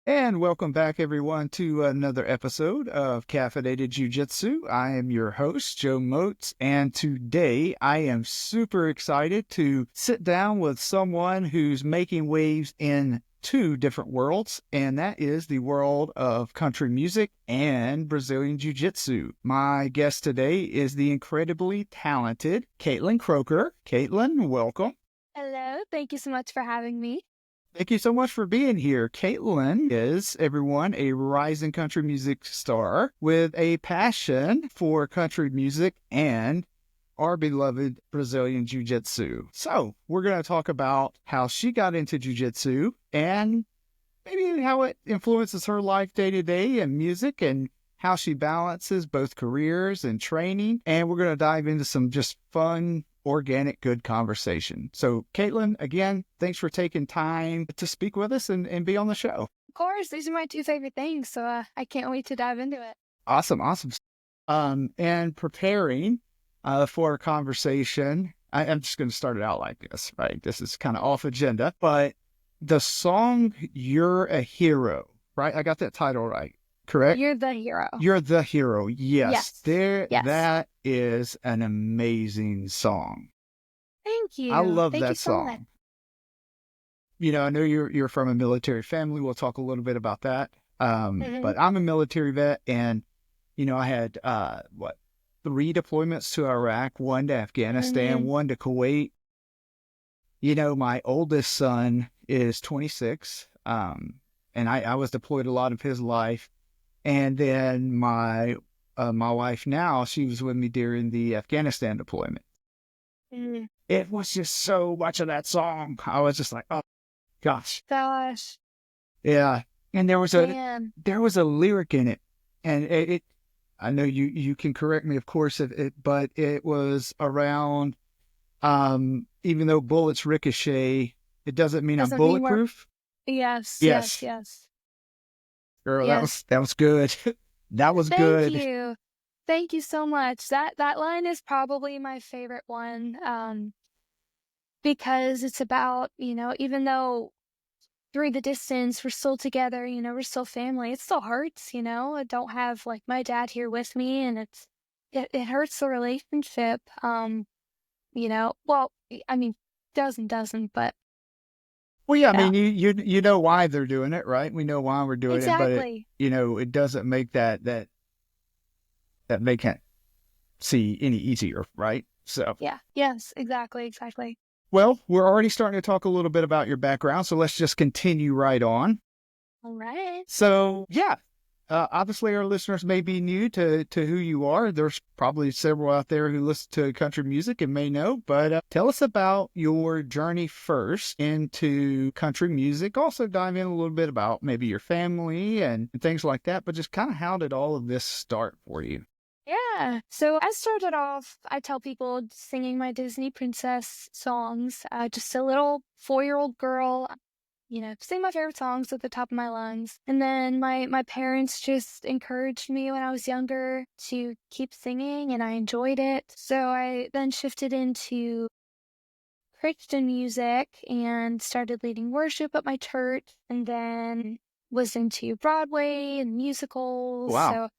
And welcome back, everyone, to another episode of Caffeinated Jiu-Jitsu. I am your host, Joe Motes, and today I am super excited to sit down with someone who's making waves in two different worlds, and that is the world of country music and Brazilian Jiu-Jitsu. My guest today is the incredibly talented Kaitlyn Croker. Kaitlyn, welcome. Hello, thank you so much for having me. Thank you so much for being here. Kaitlyn is, everyone, a rising country music star with a passion for country music and our beloved Brazilian Jiu-Jitsu. So we're going to talk about how she got into Jiu-Jitsu and maybe how it influences her life day to day and music and how she balances both careers and training. And we're going to dive into some just fun, organic, good conversation. So, Kaitlyn, again, thanks for taking time to speak with us and be on the show. Of course, these are my two favorite things, so I can't wait to dive into it. Awesome. And preparing for a conversation, I'm just going to start it out like this, right? This is kind of off agenda, but the song "You're a Hero," right? I got that title right. Correct? You're the hero. You're the hero. Yes. Yes. That is an amazing song. Thank you. I love Thank that you so song. much. You know, I know you're from a military family. We'll talk a little bit about that. But I'm a military vet, and I had 3 deployments to Iraq, 1 to Afghanistan, 1 to Kuwait. You know, my oldest son is 26, and I was deployed a lot of his life. And then my wife now, she was with me during the Afghanistan deployment. It was just so much of that song. I was just like, oh gosh. Yeah. And there was a lyric in it, and it I know you can correct me, of course, but it was around, even though bullets ricochet, it doesn't mean I'm bulletproof. Yes. Girl, Yes. that was good. That was good. Thank you. Thank you so much. That line is probably my favorite one, because it's about, even though through the distance we're still together, we're still family, it still hurts, I don't have like my dad here with me, and it hurts the relationship. Well, I mean, doesn't, but Well, yeah, I yeah. mean, you know why they're doing it, right? We know why we're doing it, but Exactly. it doesn't make that they can't see any easier, right? So, Yeah. Yes, exactly. well, we're already starting to talk a little bit about your background, so let's just continue right on. All right. So, yeah, obviously our listeners may be new to who you are. There's probably several out there who listen to country music and may know, but tell us about your journey first into country music. Also dive in a little bit about maybe your family and things like that, but just kind of how did all of this start for you? Yeah. So I started off, I tell people, singing my Disney princess songs, just a little 4-year-old girl, sing my favorite songs at the top of my lungs. And then my parents just encouraged me when I was younger to keep singing, and I enjoyed it. So I then shifted into Christian music and started leading worship at my church, and then was into Broadway and musicals. Wow. So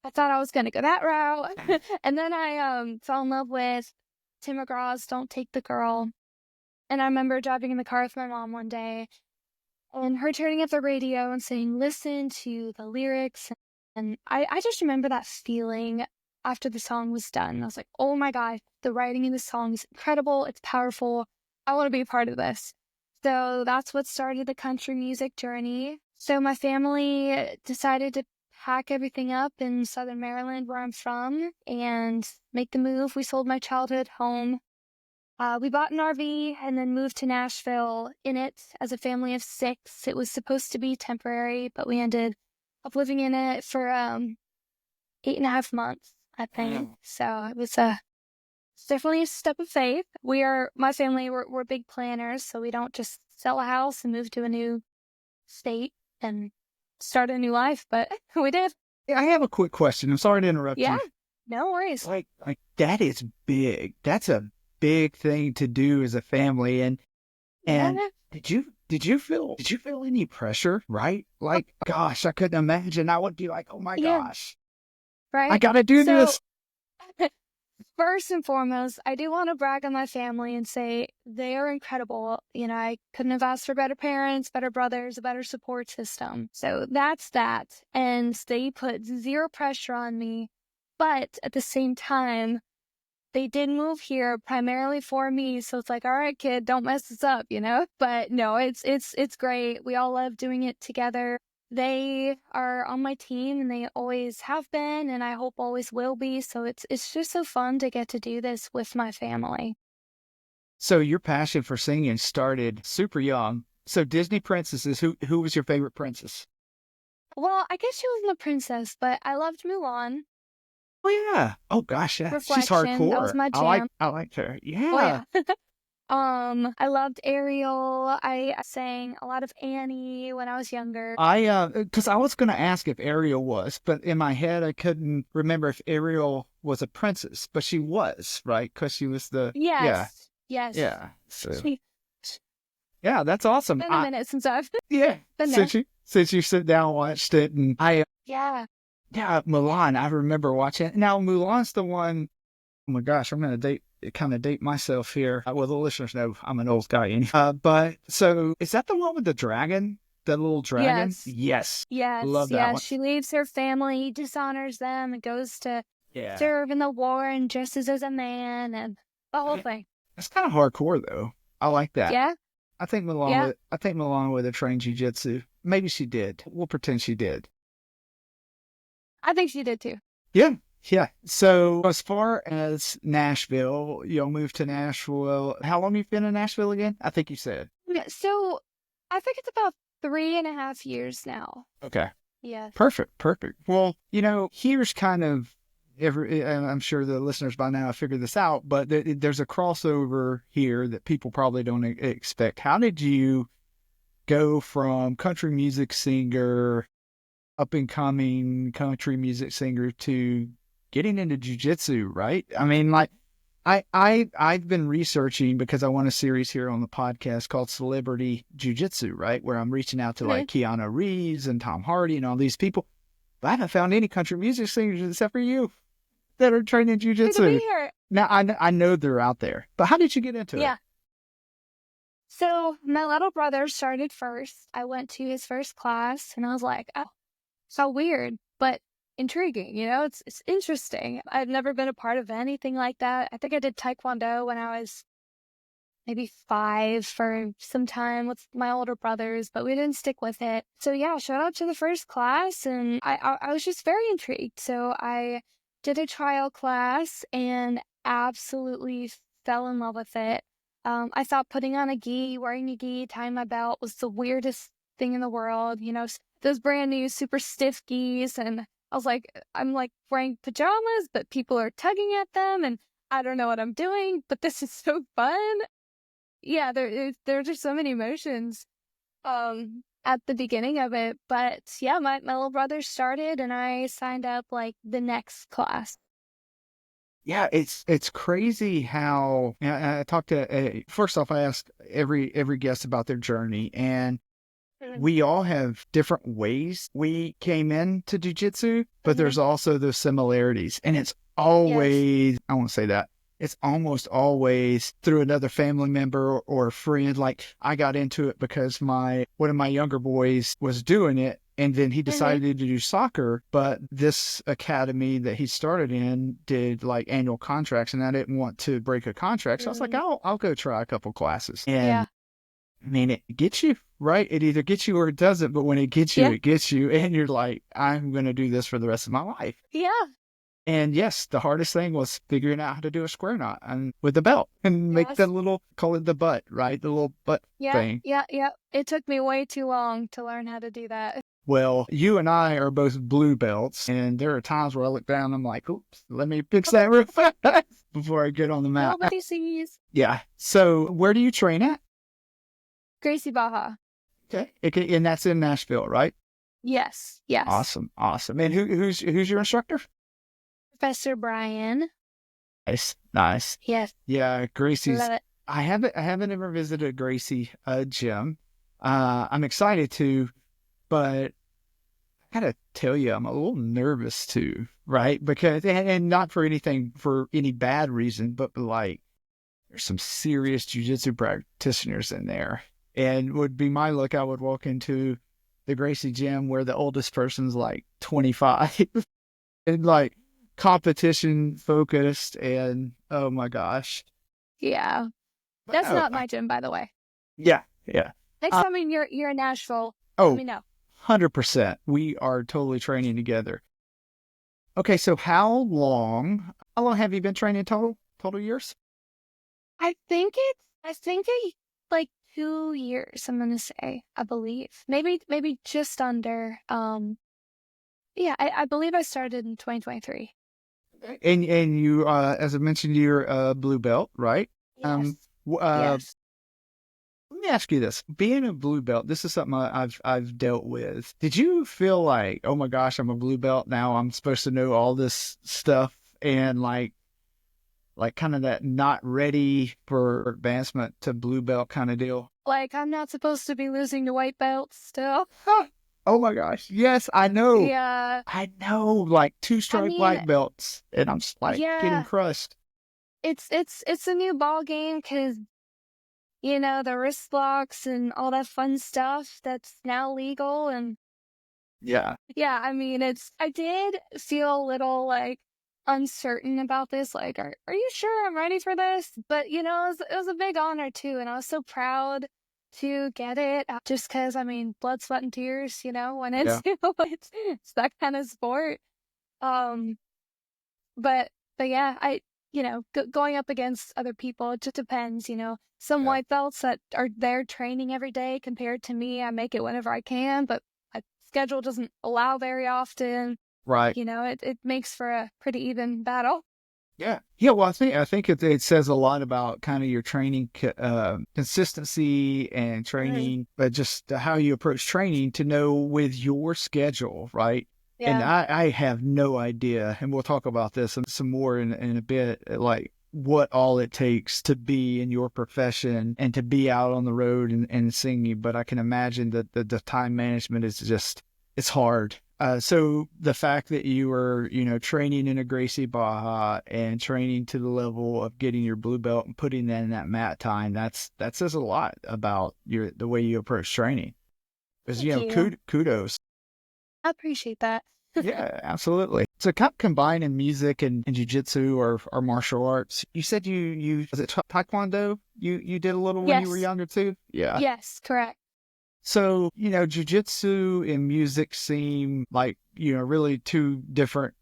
I thought I was going to go that route. And then I fell in love with Tim McGraw's Don't Take the Girl. And I remember driving in the car with my mom one day and her turning up the radio and saying, listen to the lyrics. And I just remember that feeling after the song was done. I was like, oh my God, the writing in the song is incredible. It's powerful. I want to be a part of this. So that's what started the country music journey. So my family decided to pack everything up in Southern Maryland, where I'm from, and make the move. We sold my childhood home. We bought an RV and then moved to Nashville in it as a family of 6. It was supposed to be temporary, but we ended up living in it for 8.5 months, I think. So it was it's definitely a step of faith. My family, we're big planners, so we don't just sell a house and move to a new state and start a new life, but we did. Yeah, I have a quick question. I'm sorry to interrupt you. Yeah, no worries. Like that is big. That's a big thing to do as a family. And Yeah. did you did you feel any pressure, right? Like, gosh, I couldn't imagine. I would be like, oh my Yeah, gosh, I right. gotta do So this. first and foremost, I do want to brag on my family and say they are incredible. You know, I couldn't have asked for better parents, better brothers, a better support system. So that's that. And they put zero pressure on me. But at the same time, they did move here primarily for me. So it's like, all right, kid, don't mess this up, you know? But no, it's great. We all love doing it together. They are on my team and they always have been and I hope always will be. So it's just so fun to get to do this with my family. So your passion for singing started super young. So Disney princesses, who was your favorite princess? Well, I guess she wasn't a princess, but I loved Mulan. Oh yeah. Oh gosh, yeah. She's Reflection, that was hardcore. my jam. I liked her. Oh Yeah. yeah. I loved Ariel. I sang a lot of Annie when I was younger. Because I was gonna ask if Ariel was, but in my head I couldn't remember if Ariel was a princess, but she was, right? Because she was yeah, Yes, yes. yeah. So It's yeah, that's awesome. been a minute since I've Yeah, been there. since you sit down and watched it, and Yeah. yeah, Milan, I remember watching it. Now Mulan's the one. Oh my gosh, I'm gonna kind of date myself here. Well, the listeners know I'm an old guy. But so is that the one with the dragon? The little dragon? Yes. Yes. Yes. Love that Yes. one. She leaves her family, dishonors them, and goes to Yeah. serve in the war and dresses as a man and the whole thing. That's kind of hardcore though. I like that. Yeah. Yeah. I think Milan would have trained jiu-jitsu. Maybe she did. We'll pretend she did. I think she did too. Yeah. Yeah. So as far as Nashville, you'll move to Nashville. How long have you been in Nashville again? I think you said. Yeah, so I think it's about 3.5 years now. Okay. Yes. Perfect. Perfect. Well, here's kind of and I'm sure the listeners by now have figured this out, but there's a crossover here that people probably don't expect. How did you go from country music singer, up and coming country music singer, to getting into jujitsu, right? I mean, like, I've been researching because I want a series here on the podcast called Celebrity Jiu-Jitsu, right? Where I'm reaching out to like Keanu Reeves and Tom Hardy and all these people. But I haven't found any country music singers except for you that are training Good to be jiu-jitsu. here. Now, I know they're out there, but how did you get into it? Yeah. So my little brother started first. I went to his first class and I was like, oh, so weird, but intriguing. You know, it's interesting. I've never been a part of anything like that. I think I did Taekwondo when I was maybe 5 for some time with my older brothers, but we didn't stick with it. So yeah, showed up to the first class and I was just very intrigued. So I did a trial class and absolutely fell in love with it. I thought putting on a gi, wearing a gi, tying my belt was the weirdest thing in the world. You know, those brand new super stiff gis. And I was like, I'm like wearing pajamas, but people are tugging at them and I don't know what I'm doing, but this is so fun. Yeah, there are just so many emotions at the beginning of it. But yeah, my little brother started and I signed up like the next class. Yeah, it's crazy how I talked to. First off, I asked every guest about their journey, and we all have different ways we came into jujitsu, but there's also those similarities, and it's always, I won't say that. It's almost always through another family member or a friend. Like, I got into it because one of my younger boys was doing it, and then he decided to do soccer. But this academy that he started in did like annual contracts, and I didn't want to break a contract, so I was like, I'll go try a couple classes. And I mean, it gets you, right? It either gets you or it doesn't. But when it gets you, it gets you, and you're like, I'm going to do this for the rest of my life. Yeah. And yes, the hardest thing was figuring out how to do a square knot and with the belt and make the little, call it the butt, right? The little butt thing. Yeah. It took me way too long to learn how to do that. Well, you and I are both blue belts, and there are times where I look down and I'm like, oops, let me fix that real fast before I get on the mat. Nobody sees. Yeah. So where do you train at? Gracie Barra. Okay. And that's in Nashville, right? Yes. Awesome. And who's your instructor? Professor Brian. Nice. Yes. Yeah, Gracie's. Love it. I haven't ever visited a Gracie gym. I'm excited to, but I gotta tell you, I'm a little nervous too, right? Because, and not for anything, for any bad reason, but like, there's some serious jujitsu practitioners in there. And would be my luck, I would walk into the Gracie gym where the oldest person's like 25 and like competition focused. And oh my gosh. Yeah. But That's no, not my gym, by the way. yeah, yeah. Next time you're in Nashville, let Oh, me know. 100%. We are totally training together. Okay, so how long have you been training total years? I think like 2 years, I'm gonna say, I believe. Maybe just under. Yeah, I believe I started in 2023. And you, as I mentioned, you're a blue belt, right? Um, Yes. w- uh, Yes. Let me ask you this: being a blue belt, this is something I've dealt with. Did you feel like, oh my gosh, I'm a blue belt now? I'm supposed to know all this stuff, and like kind of that not ready for advancement to blue belt kind of deal? Like I'm not supposed to be losing to white belts still. Huh. Oh my gosh, yes, I know. Yeah. I know, like two I stripe mean, white belts, and I'm just like getting yeah, crushed. it's a new ball game because the wrist locks and all that fun stuff that's now legal. And Yeah, yeah, I mean, I did feel a little like uncertain about this. Like, are you sure I'm ready for this? But it was a big honor too, and I was so proud to get it. Just because, I mean, blood, sweat, and tears. When yeah, it's that kind of sport. Um, but yeah, going up against other people, it just depends. Some yeah. white belts that are there training every day compared to me, I make it whenever I can, but my schedule doesn't allow very often. Right. It makes for a pretty even battle. Yeah. Yeah. Well, I think it says a lot about kind of your training consistency and Mhm. training, but just how you approach training to know with your schedule, right? And Yeah. I have no idea, and we'll talk about this some more in a bit, like what all it takes to be in your profession and to be out on the road and singing. But I can imagine that the time management is just, it's hard. So the fact that you were, training in a Gracie Barra and training to the level of getting your blue belt and putting that in that mat time, that says a lot about the way you approach training. Because, Thank you. kudos. I appreciate that. Yeah, absolutely. So kind of combining music and jujitsu or martial arts. You said you was it taekwondo? You did a little when you were Yes. younger too? Yeah. Yes, correct. So, jujitsu and music seem like, really two different,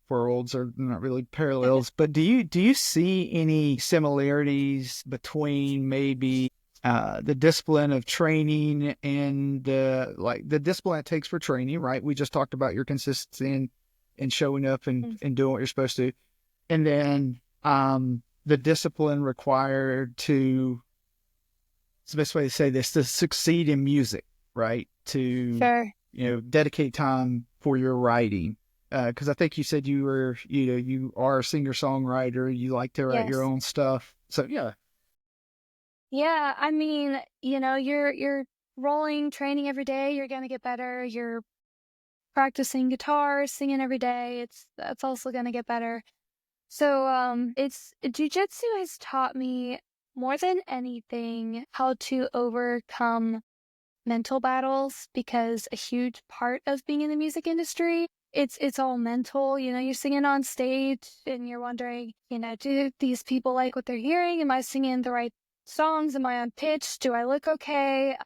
worlds, or not really parallels, but do you see any similarities between maybe the discipline of training and the discipline it takes for training, right? We just talked about your consistency and showing up Mm. and doing what you're supposed to. And then the discipline required to, it's the best way to say this, to succeed in music, right? To, Sure. dedicate time for your writing. Because I think you said you are a singer songwriter. You like to write your Yes. own stuff. So yeah, Yeah, I mean, you're rolling, training every day, you're gonna get better. You're practicing guitar, singing every day. That's also gonna get better. So, it's jujitsu has taught me more than anything how to overcome mental battles because a huge part of being in the music industry, it's all mental. You're singing on stage and you're wondering, do these people like what they're hearing? Am I singing the right songs? Am I on pitch? Do I look okay?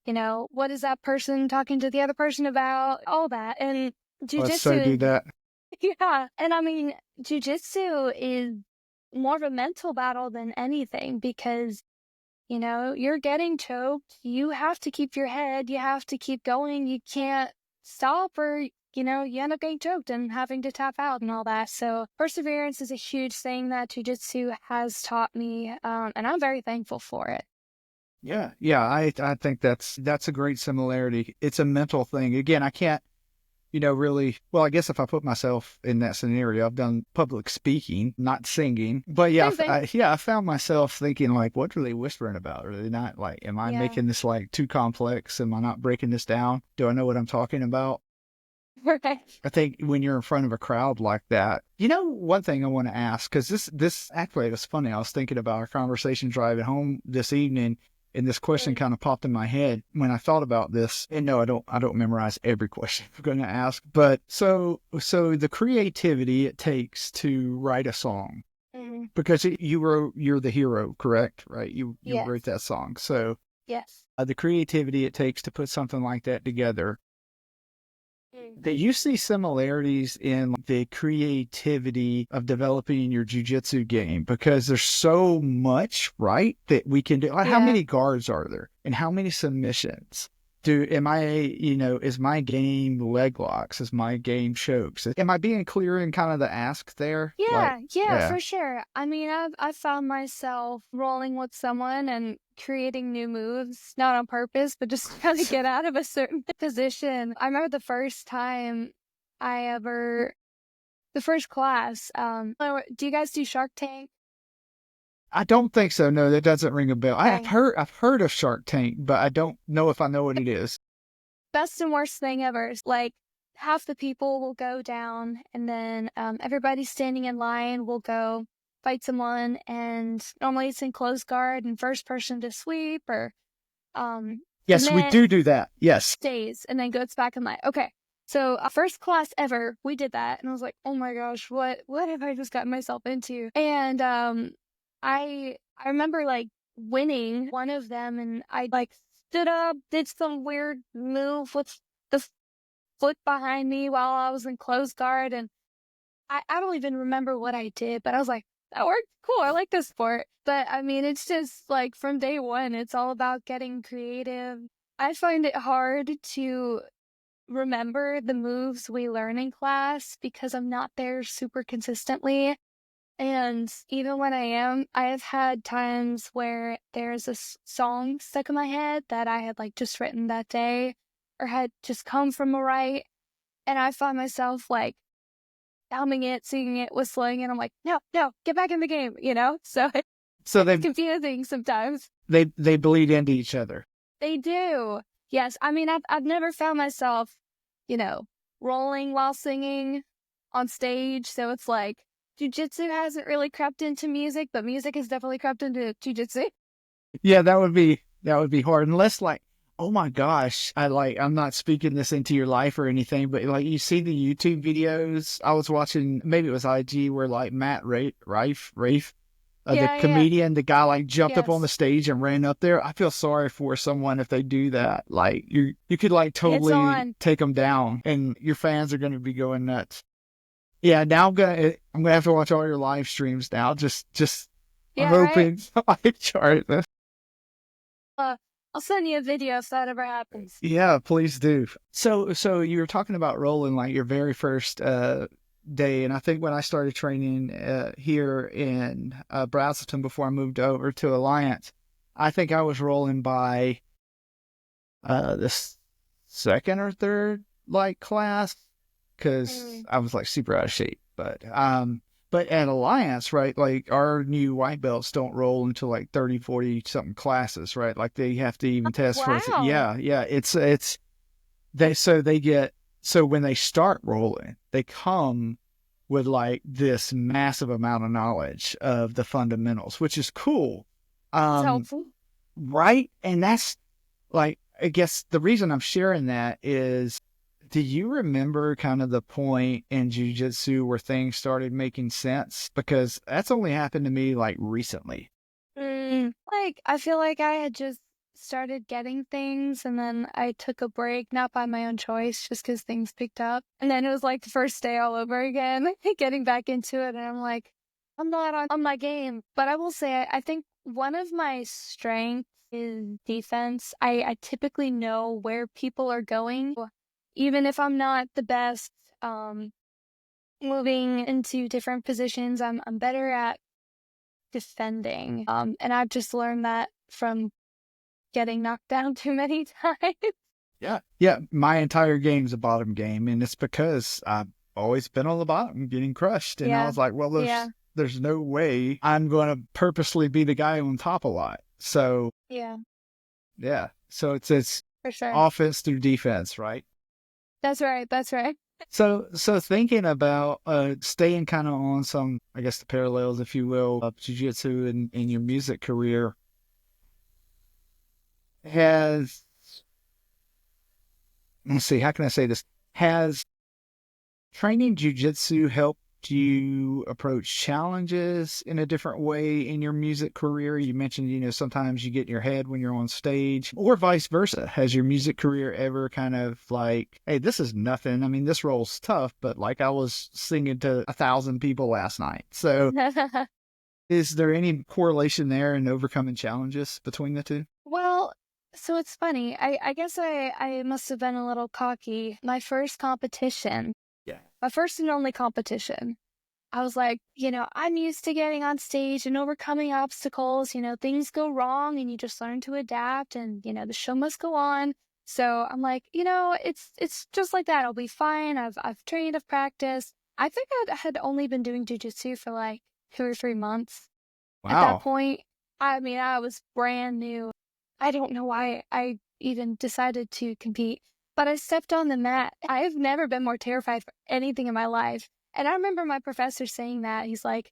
What is that person talking to the other person about? All that. And let's so do jujitsu is that. yeah. And I mean, jujitsu is more of a mental battle than anything because you're getting choked. You have to keep your head. You have to keep going. You can't stop or, you end up getting choked and having to tap out and all that. So perseverance is a huge thing that jujitsu has taught me. And I'm very thankful for it. Yeah, yeah. I think that's a great similarity. It's a mental thing. Again, I can't. really, well, I guess if I put myself in that scenario, I've done public speaking, not singing. But yeah, Same thing. I found myself thinking like, what are they whispering about? Are they not like, am I Yeah. making this like too complex? Am I not breaking this down? Do I know what I'm talking about? Right. I think when you're in front of a crowd like that, one thing I want to ask, because this actually, it was funny. I was thinking about our conversation driving home this evening, and this question kind of popped in my head when I thought about this. And no, I don't memorize every question I'm going to ask, but so the creativity it takes to write a song, Mm-hmm. because you're the hero, correct? Right? You Yes. wrote that song, so Yes. the creativity it takes to put something like that together. Mm. Do you see similarities in the creativity of developing your jujitsu game? Because there's so much, right, that we can do. Like, how Yeah. many guards are there, and how many submissions? Is my game leg locks? Is my game chokes? Am I being clear in kind of the ask there? Like, Yeah, yeah. for sure. I mean, I've found myself rolling with someone and creating new moves, not on purpose, but just trying to get out of a certain position. I remember the first time the first class. Do you guys do Shark Tank? I don't think so. No, that doesn't ring a bell. I've Okay. heard of Shark Tank, but I don't know if I know what it is. Best and worst thing ever. Like half the people will go down, and then everybody standing in line will go fight someone. And normally it's in close guard and first person to sweep or Yes, we submit do that. Yes. stays and then goes back in line. Okay. So first class ever, we did that, and I was like, "Oh my gosh, what have I just gotten myself into?" And I remember like winning one of them, and I like stood up, did some weird move with the foot behind me while I was in close guard, and I don't even remember what I did, but I was like, "That worked, cool. I like this sport." But I mean, it's just like from day one, it's all about getting creative. I find it hard to remember the moves we learn in class because I'm not there super consistently. And even when I am, I have had times where there's a song stuck in my head that I had like just written that day or had just come from a write. And I find myself like humming it, singing it, whistling, and I'm like, no, no, get back in the game. So So it's confusing sometimes. they bleed into each other. They do. Yes. I mean, I've never found myself, you know, rolling while singing on stage. So it's like jujitsu hasn't really crept into music, but music has definitely crept into jujitsu. Yeah, that would be hard unless like, oh my gosh, I'm not speaking this into your life or anything, but like you see the YouTube videos. I was watching, maybe it was IG, where like Matt Rafe, the Yeah, yeah. comedian, the guy like jumped up on the Yes. stage and ran up there. I feel sorry for someone if they do that. Like you could like It's totally on. take them down, and your fans are going to be going nuts. Yeah, now I'm gonna have to watch all your live streams now. Just I'm Yeah, right? hoping I chart this. Uh, I'll send you a video if that ever happens. Yeah, please do. So you were talking about rolling like your very first day, and I think when I started training here in Brazelton before I moved over to Alliance, I think I was rolling by the second or third like class because Mm. I was like super out of shape. But at Alliance, right, like our new white belts don't roll until like 30, 40 something classes, right? Like they have to even test for it. Wow. Yeah. It's they get, so when they start rolling, they come with like this massive amount of knowledge of the fundamentals, which is cool. It's Um, helpful. right. And that's like, I guess the reason I'm sharing that is, do you remember kind of the point in jujitsu where things started making sense? Because that's only happened to me like recently. Like, I feel like I had just started getting things and then I took a break, not by my own choice, just because things picked up. And then it was like the first day all over again, getting back into it. And I'm like, I'm not on my game. But I will say, I think one of my strengths is defense. I typically know where people are going, even if I'm not the best. Um, Moving into different positions, I'm better at defending. And I've just learned that from getting knocked down too many times. Yeah. Yeah. My entire game's a bottom game, and it's because I've always been on the bottom getting crushed. And I Yeah. was like, well, Yeah. there's no way I'm going to purposely be the guy on top a lot. So, Yeah. yeah. So it's For sure. offense through defense, right? That's right. That's right. So thinking about staying kind of on some, I guess, the parallels, if you will, of jiu-jitsu and in your music career, has, let's see, how can I say this? Has training jujitsu helped you approach challenges in a different way in your music career? You mentioned, sometimes you get in your head when you're on stage, or vice versa. Has your music career ever kind of like, hey, this is nothing. I mean, this role's tough, but like I was singing to 1,000 people last night. So is there any correlation there in overcoming challenges between the two? Well, so it's funny. I guess I must have been a little cocky. Yeah. My first and only competition, I was like, I'm used to getting on stage and overcoming obstacles. Things go wrong and you just learn to adapt and, the show must go on. So I'm like, it's just like that. I'll be fine. I've trained, I've practiced. I think I had only been doing jujitsu for like 2 or 3 months at that Wow. point. I mean, I was brand new. I don't know why I even decided to compete, but I stepped on the mat. I've never been more terrified for anything in my life. And I remember my professor saying that. He's like,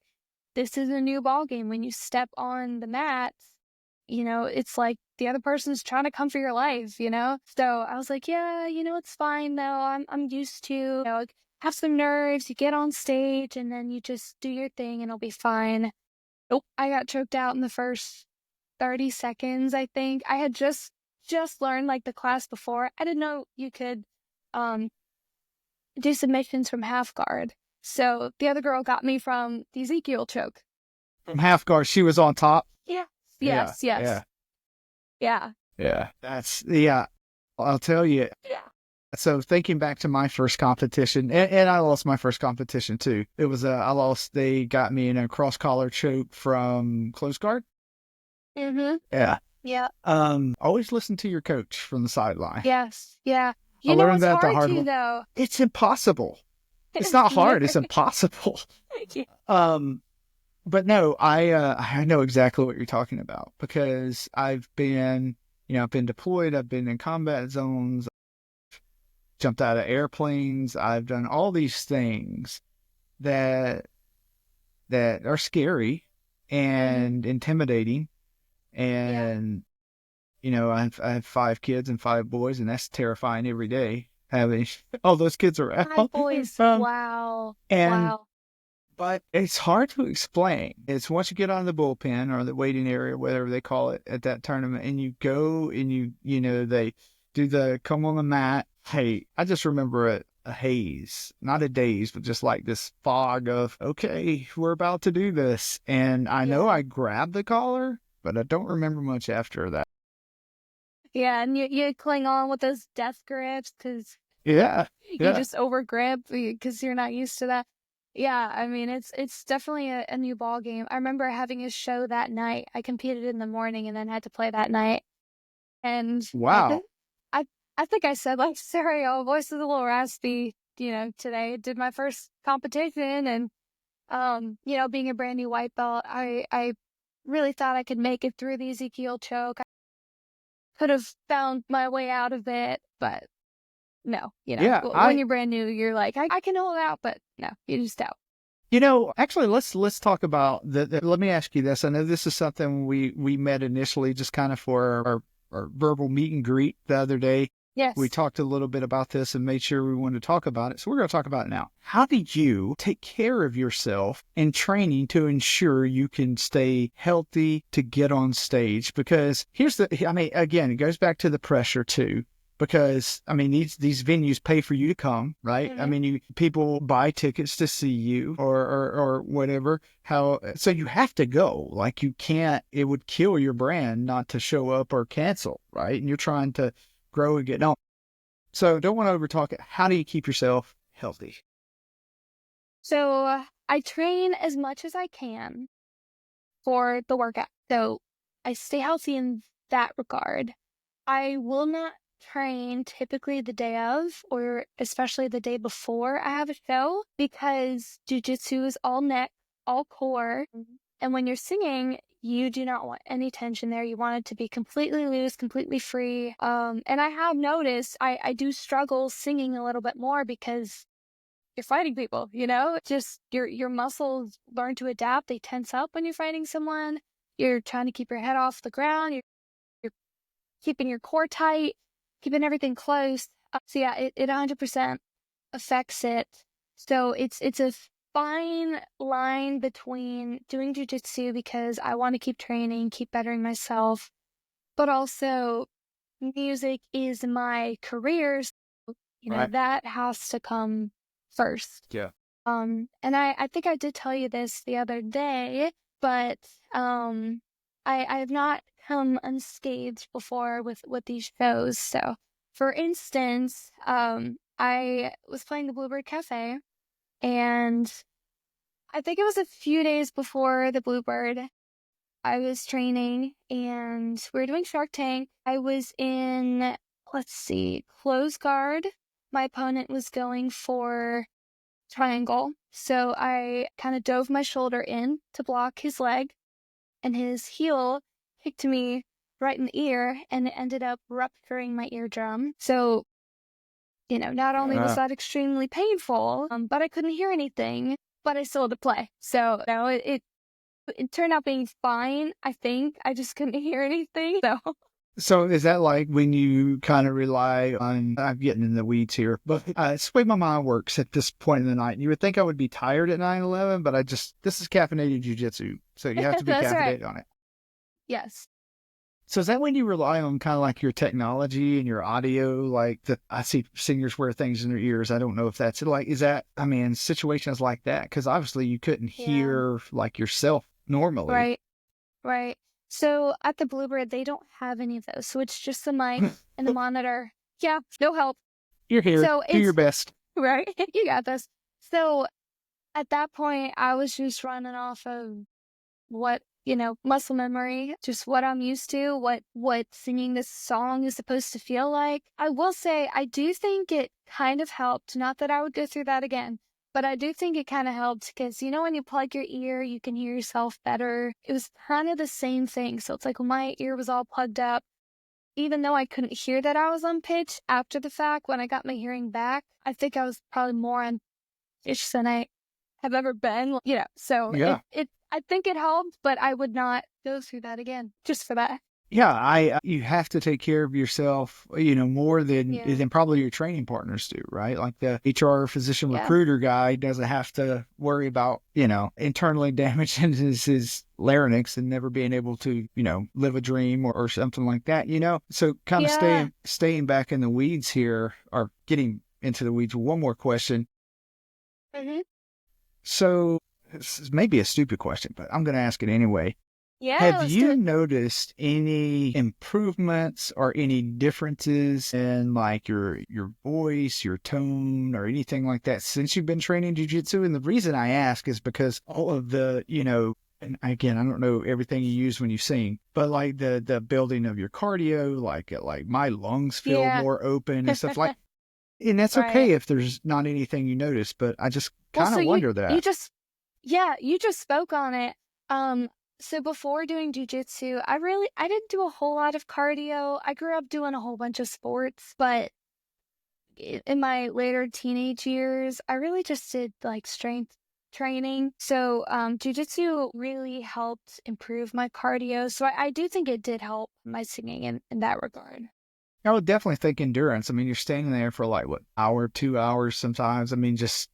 this is a new ball game. When you step on the mat, it's like the other person's trying to come for your life. So I was like, yeah, it's fine though. I'm used to, have some nerves. You get on stage and then you just do your thing and it'll be fine. Nope, I got choked out in the first 30 seconds, I think. I had just learned like the class before. I didn't know you could um do submissions from half guard. So the other girl got me from the Ezekiel choke. From half guard, she was on top. Yeah. Yeah. Yes, yes. Yeah. Yeah. Yeah. Yeah. I'll tell you. Yeah. So thinking back to my first competition, and I lost my first competition too. It was I lost. They got me in a cross collar choke from close guard. Mm-hmm. Yeah. Yeah. Always listen to your coach from the sideline. Yes. Yeah. I learned It's that the hard hard to way. though. It's impossible. It's not Yeah. hard. It's impossible. Yeah. Um, but no, I know exactly what you're talking about because I've been deployed. I've been in combat zones. Jumped out of airplanes. I've done all these things that are scary Mm-hmm. and intimidating. Yeah. And I have 5 kids and 5 boys, and that's terrifying every day having all those kids around. 5 boys. Um, Wow. and Wow. but it's hard to explain. It's once you get on the bullpen or the waiting area, whatever they call it at that tournament, and you go and they do the come on the mat. Hey, I just remember a haze, not a daze, but just like this fog of, okay, we're about to do this. And I know Yeah. I grabbed the collar, but I don't remember much after that. Yeah, and you cling on with those death grips because Yeah. you Yeah. just over grip because you're not used to that. Yeah, I mean it's definitely a new ball game. I remember having a show that night. I competed in the morning and then had to play that night. And Wow. I think I said like, sorry, oh, voice is a little raspy, today. Did my first competition and being a brand new white belt, I really thought I could make it through the Ezekiel choke. I could have found my way out of it, but no, Yeah. when you're brand new, you're like, I can hold out, but no, you just don't. Actually, let's talk about let me ask you this. I know this is something we met initially just kind of for our verbal meet and greet the other day. We Yes. talked a little bit about this and made sure we wanted to talk about it. So we're going to talk about it now. How did you take care of yourself in training to ensure you can stay healthy to get on stage? Because I mean, again, it goes back to the pressure too. Because I mean, these venues pay for you to come, right? I Hmm. mean, people buy tickets to see you or whatever. So you have to go. Like you can't. It would kill your brand not to show up or cancel, right? And you're trying to grow and get on. So don't want to overtalk it. How do you keep yourself healthy? So I train as much as I can for the workout. So I stay healthy in that regard. I will not train typically the day of, or especially the day before I have a show, because jiu-jitsu is all neck, all core. And when you're singing, you do not want any tension there. You want it to be completely loose, completely free. And I have noticed I do struggle singing a little bit more because you're fighting people, just your muscles learn to adapt. They tense up when you're fighting someone. You're trying to keep your head off the ground. You're keeping your core tight, keeping everything close. So yeah, it 100% affects it. So it's a fine line between doing jiu-jitsu because I want to keep training, keep bettering myself, but also music is my career. So, that has to come first. Yeah. And I think I did tell you this the other day, but I have not come unscathed before with these shows. So, for instance, I was playing the Bluebird Cafe, and I think it was a few days before the Bluebird. I was training, and we were doing Shark Tank. I was in, let's see, close guard. My opponent was going for triangle, so I kind of dove my shoulder in to block his leg, and his heel kicked me right in the ear, and it ended up rupturing my eardrum. So, not only was that extremely painful, but I couldn't hear anything, but I still had to play. So, it turned out being fine, I think. I just couldn't hear anything, So is that like when you kind of rely on, I'm getting in the weeds here, but it's the way my mind works at this point in the night. And you would think I would be tired at 9/11, but this is caffeinated jiu-jitsu. So you have to be That's caffeinated right. on it. Yes. So is that when you rely on kind of like your technology and your audio? Like I see singers wear things in their ears. I don't know if that's like, situations like that? Because obviously you couldn't hear like yourself normally. Right. So at the Bluebird, they don't have any of those. So it's just the mic and the monitor. Yeah, no help. You're here. So Do your best. Right. You got this. So at that point, I was just running off of what, muscle memory, just what I'm used to, what singing this song is supposed to feel like. I will say, I do think it kind of helped. Not that I would go through that again, but I do think it kind of helped because, when you plug your ear, you can hear yourself better. It was kind of the same thing. So it's like when my ear was all plugged up, even though I couldn't hear that I was on pitch after the fact, when I got my hearing back, I think I was probably more on pitch than I have ever been, so Yeah. I think it helped, but I would not go through that again just for that. Yeah, you have to take care of yourself, more than probably your training partners do, right? Like the HR physician recruiter guy doesn't have to worry about, internally damaging his larynx and never being able to, live a dream or something like that, So kind of staying back in the weeds here, or getting into the weeds. One more question. Mm-hmm. So this is maybe a stupid question, but I'm going to ask it anyway. Yeah. Have you noticed any improvements or any differences in like your voice, your tone, or anything like that since you've been training jiu-jitsu? And the reason I ask is because all of the, and again, I don't know everything you use when you sing, but like the building of your cardio, like my lungs feel more open and stuff like. And that's okay if there's not anything you notice, but I just kind of wonder that. You just spoke on it. So before doing jiu-jitsu, I didn't do a whole lot of cardio. I grew up doing a whole bunch of sports, but in my later teenage years, I really just did like strength training. So jiu-jitsu really helped improve my cardio. So I do think it did help my singing in that regard. I would definitely think endurance. I mean, you're standing there for like, what, hour, 2 hours sometimes. I mean, just,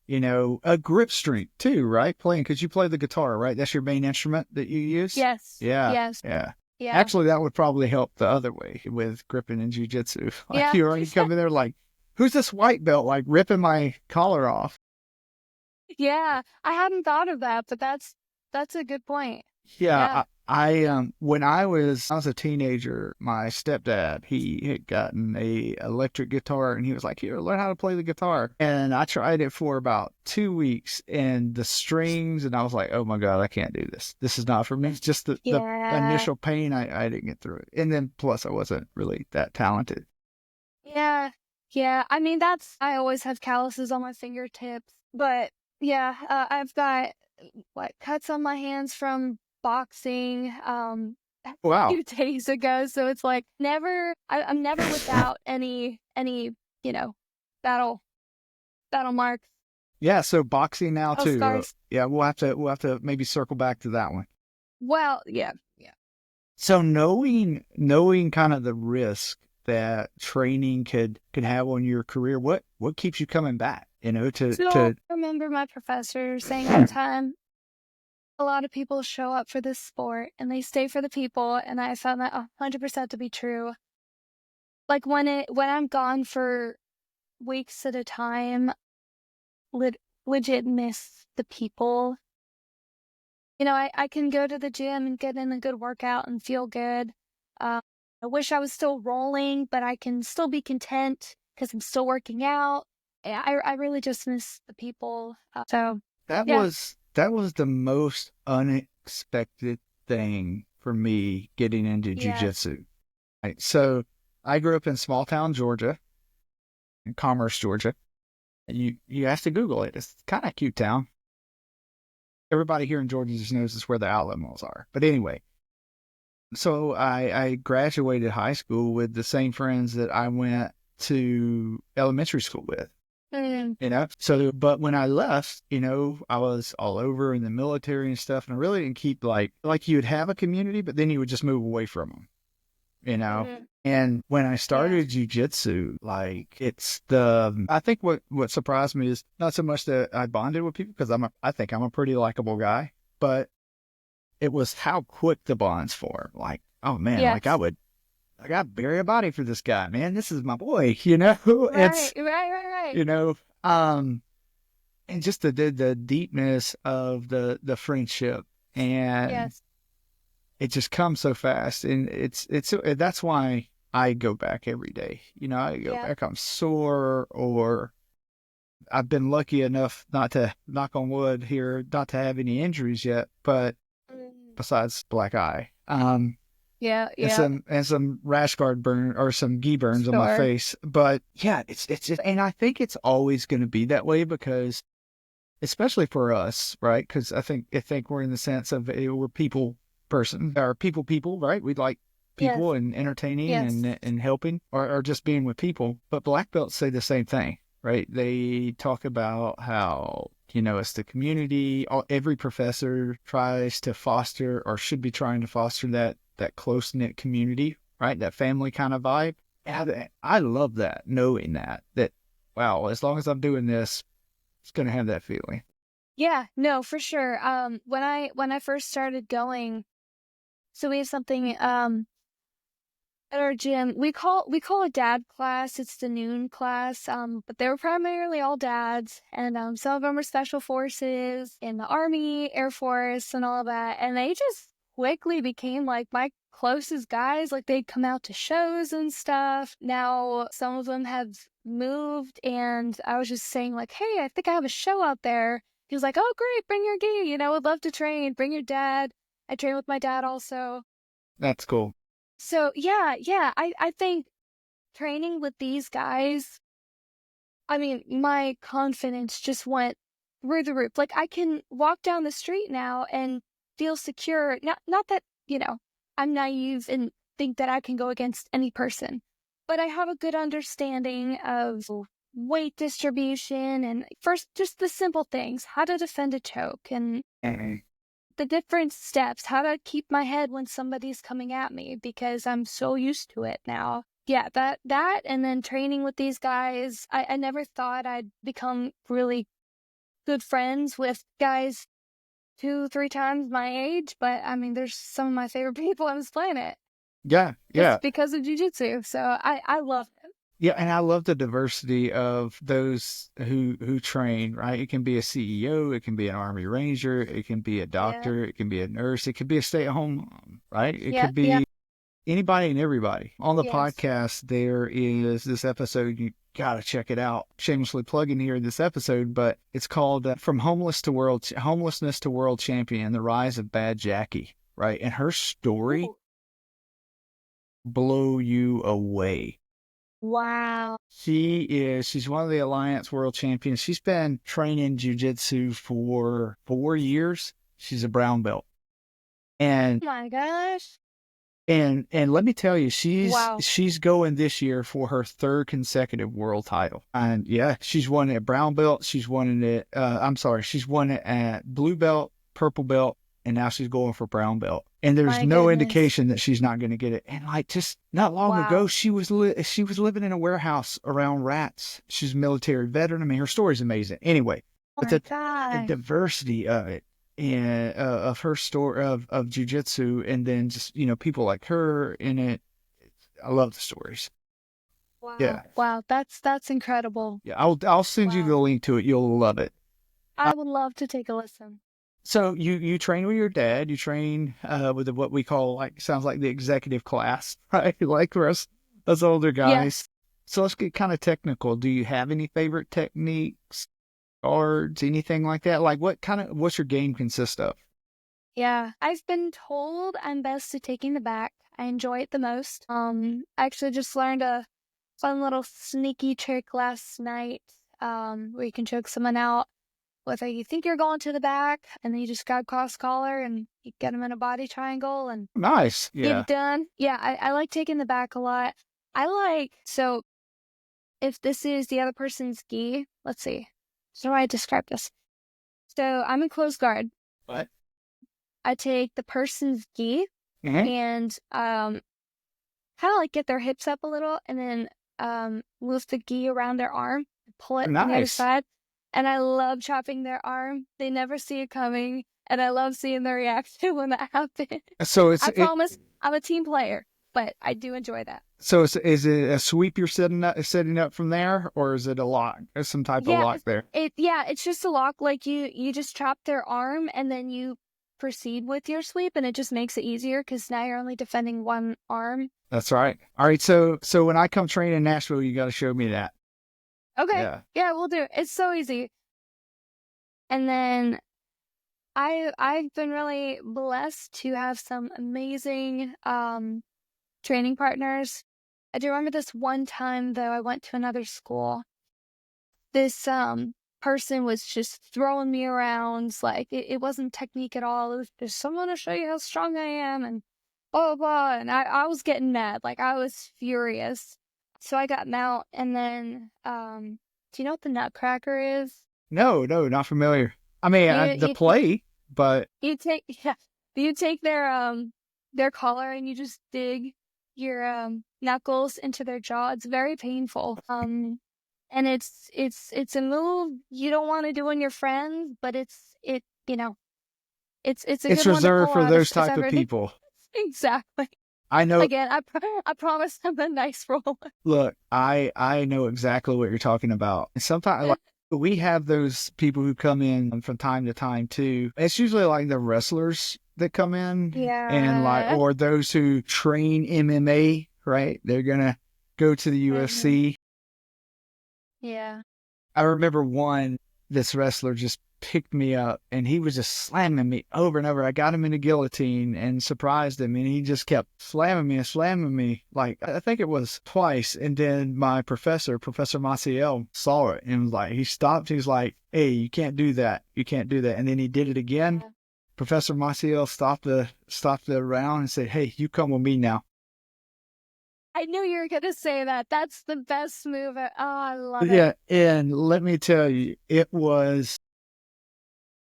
a grip strength too, right? Playing, because you play the guitar, right? That's your main instrument that you use? Yes. Yeah. Yes. Yeah. Yeah. Actually, that would probably help the other way with gripping in jiu-jitsu. Like you already come in there like, who's this white belt, like ripping my collar off? Yeah. I hadn't thought of that, but that's a good point. Yeah. When I was a teenager, my stepdad, he had gotten a electric guitar and he was like, "Here, learn how to play the guitar." And I tried it for about 2 weeks and the strings, and I was like, "Oh my God, I can't do this. This is not for me." It's just the Yeah. initial pain, I didn't get through it. And then plus I wasn't really that talented. Yeah. Yeah. I mean, I always have calluses on my fingertips, but yeah, I've got cuts on my hands from boxing, a Wow. few days ago. So it's like I'm never without any, you know, battle, battle marks, Yeah, so boxing now battle too. scars. Yeah, we'll have to maybe circle back to that one. Well, yeah. Yeah. So knowing kind of the risk that training could have on your career, what keeps you coming back? So To I remember my professor saying one time, a lot of people show up for this sport and they stay for the people, and I found that 100% to be true. Like when I'm gone for weeks at a time, lit legit miss the people. I can go to the gym and get in a good workout and feel good. Uh, I wish I was still rolling, but I can still be content because I'm still working out. I really just miss the people. So that yeah, was the most unexpected thing for me getting into yes. jujitsu. Right. So I grew up in small town Georgia, in Commerce, Georgia. And you have to Google it. It's kind of a cute town. Everybody here in Georgia just knows it's where the outlet malls are. But anyway, so I graduated high school with the same friends that I went to elementary school with. Mm, So but when I left, I was all over in the military and stuff, and I really didn't keep like you would have a community, but then you would just move away from them, you know. mhm. And when I Yeah. started jujitsu, like I think what surprised me is not so much that I bonded with people because I think I'm a pretty likable guy, but it was how quick the bonds form. Like, oh man, like Yes. I got bury a body for this guy, man. This is my boy, Right, It's right, right, right. you know, um, and just the deepness of the friendship, and Yes. it just comes so fast, and that's why I go back every day. I go Yeah. back. I'm sore, or I've been lucky enough not to knock on wood here, not to have any injuries yet, but Mm. besides black eye. Yeah, And yeah. some rash guard burn or some gi burns on my Sure. face. But yeah, and I think it's always going to be that way because, especially for us, right? Because I think we're in the sense of we're people, right? We like Yes. people and entertaining Yes. and helping or just being with people. But black belts say the same thing, right? They talk about how it's the community. Every professor tries to foster or should be trying to foster that close knit community, right? That family kind of vibe. And I love that, knowing that wow, as long as I'm doing this, it's gonna have that feeling. Yeah, no, for sure. When I first started going, so we have something at our gym. We call it dad class. It's the noon class. But they were primarily all dads, and some of them are special forces in the Army, Air Force, and all of that. And they just quickly became like my closest guys. Like they'd come out to shows and stuff. Now some of them have moved, and I was just saying like, hey, I think I have a show out there. He was like, oh great, bring your gi. Would love to train. Bring your dad. I train with my dad also. That's cool. So yeah, yeah, I think training with these guys, I mean, my confidence just went through the roof. Like I can walk down the street now and feel secure. Not that, I'm naive and think that I can go against any person, but I have a good understanding of weight distribution and first just the simple things, how to defend a choke and Mhm. the different steps, how to keep my head when somebody's coming at me because I'm so used to it now. Yeah, that and then training with these guys. I never thought I'd become really good friends with guys 2, 3 times my age, but I mean there's some of my favorite people on this planet Yeah, yeah. just because of jujitsu. So I love it. Yeah, and I love the diversity of those who train, right? It can be a CEO, it can be an Army Ranger, it can be a Yeah. doctor, it can be a nurse, it could be a stay-at-home mom, right? It Yeah. could Yeah. be anybody and everybody. On the Yes. podcast, there is this episode, you gotta check it out. Shamelessly plugging here this episode, but it's called "From Homelessness to World Champion: The Rise of Bad Jackie." Right, and her story Ooh. blow you away. Wow. She's one of the Alliance World Champions. She's been training jiu-jitsu for 4 years. She's a brown belt. And Oh my gosh. and let me tell you, Wow. she's going this year for her third consecutive world title. And yeah, she's won it at brown belt. She's won it she's won it at blue belt, purple belt, and now she's going for brown belt. And there's My no goodness. indication that she's not going to get it. And like just not long ago, Wow. she was living in a warehouse around rats. She's a military veteran. I mean, her story's amazing. Anyway, Oh but my the gosh. diversity of it and of her story of jujitsu, and then just people like her in it. I love the stories. Wow. Yeah, Wow. That's incredible. yeah. I'll send you the Wow. link to it. You'll love it. I would love to take a listen. So you train with your dad. You train with what we call like sounds like the executive class, right? Like us older guys. Yes. So let's get kind of technical. Do you have any favorite techniques, guards, anything like that? Like what's your game consist of? Yeah. I've been told I'm best at taking the back. I enjoy it the most. I actually just learned a fun little sneaky trick last night, where you can choke someone out with a, you think you're going to the back, and then you just grab cross collar and you get them in a body triangle and Nice. get Yeah. it done. Yeah, I like taking the back a lot. So if this is the other person's gi, let's see. So how do I describe this? So I'm in closed guard. What? I take the person's gi Mm-hmm. and kind of like get their hips up a little and then loose the gi around their arm, pull it on the other Nice. side. And I love chopping their arm. They never see it coming. And I love seeing their reaction when that happens. So I promise I'm a team player, but I do enjoy that. is it a sweep you're setting up from there, or is it a lock? There's some type of Yeah, lock there. it's just a lock. Like you just chop their arm and then you proceed with your sweep, and it just makes it easier because now you're only defending one arm. That's right. All right. So when I come train in Nashville, you got to show me that. Okay, Yeah. yeah, we'll do it. It's so easy. And then I've been really blessed to have some amazing training partners. I do remember this one time though I went to another school. This person was just throwing me around like it wasn't technique at all. It was just someone to show you how strong I am and blah blah blah. And I was getting mad, like I was furious. So I got mount and then do you know what the nutcracker is? No, not familiar. I mean, the You play, but you take yeah, you take their collar and you just dig your knuckles into their jaw. It's very painful. And it's a move you don't want to do on your friends, but it's a it's good one to reserved pull for out those if type of ever people. exactly. I know. Again, I promise I'm a nice role. Look, I know exactly what you're talking about. And sometimes like we have those people who come in from time to time too. It's usually like the wrestlers that come in and like Yeah. or those who train MMA, right? They're gonna go to the Mhm. UFC. Yeah. I remember this wrestler just picked me up and he was just slamming me over and over. I got him in a guillotine and surprised him and he just kept slamming me and slamming me. Like I think it was twice. And then my professor, Professor Maciel, saw it and was like, he stopped. He was like, hey, you can't do that. You can't do that. And then he did it again. Yeah. Professor Maciel stopped the round and said, hey, you come with me now. I knew you were gonna say that. That's the best move. Oh, I love it. Yeah. And let me tell you, it was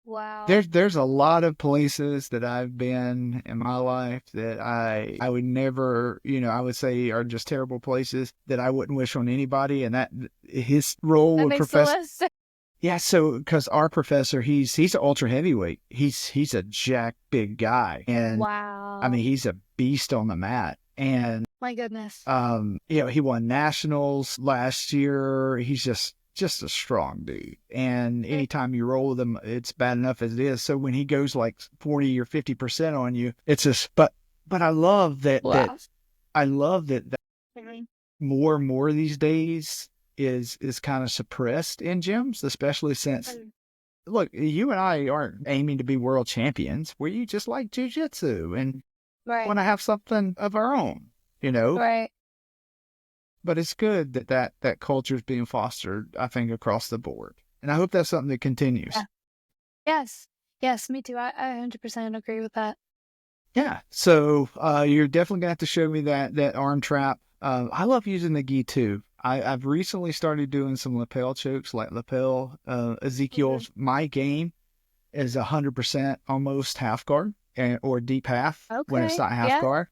Wow. there's a lot of places that I've been in my life that I would never, I would say are just terrible places that I wouldn't wish on anybody. And that his role That with makes the professor, list. yeah. So because our professor, he's an ultra heavyweight. He's a jack big guy, and I Wow. mean he's a beast on the mat. And My goodness. he won nationals last year. He's just a strong dude. And anytime you roll with him, it's bad enough as it is. So when he goes like 40 or 50% on you, it's just but I love that Wow. I love that Mhm. more and more these days is kind of suppressed in gyms, especially since Mhm. look, you and I aren't aiming to be world champions. We just like jujitsu and Right. want to have something of our own, you know. Right. But it's good that culture is being fostered, I think, across the board, and I hope that's something that continues. Yeah. Yes. Yes, me too. I 100% agree with that. Yeah. So you're definitely gonna have to show me that arm trap. I love using the gi too. I've recently started doing some lapel chokes, like lapel. Mhm. Ezekiel's my game is 100% almost half guard or deep half when it's Okay. not half Yeah. guard.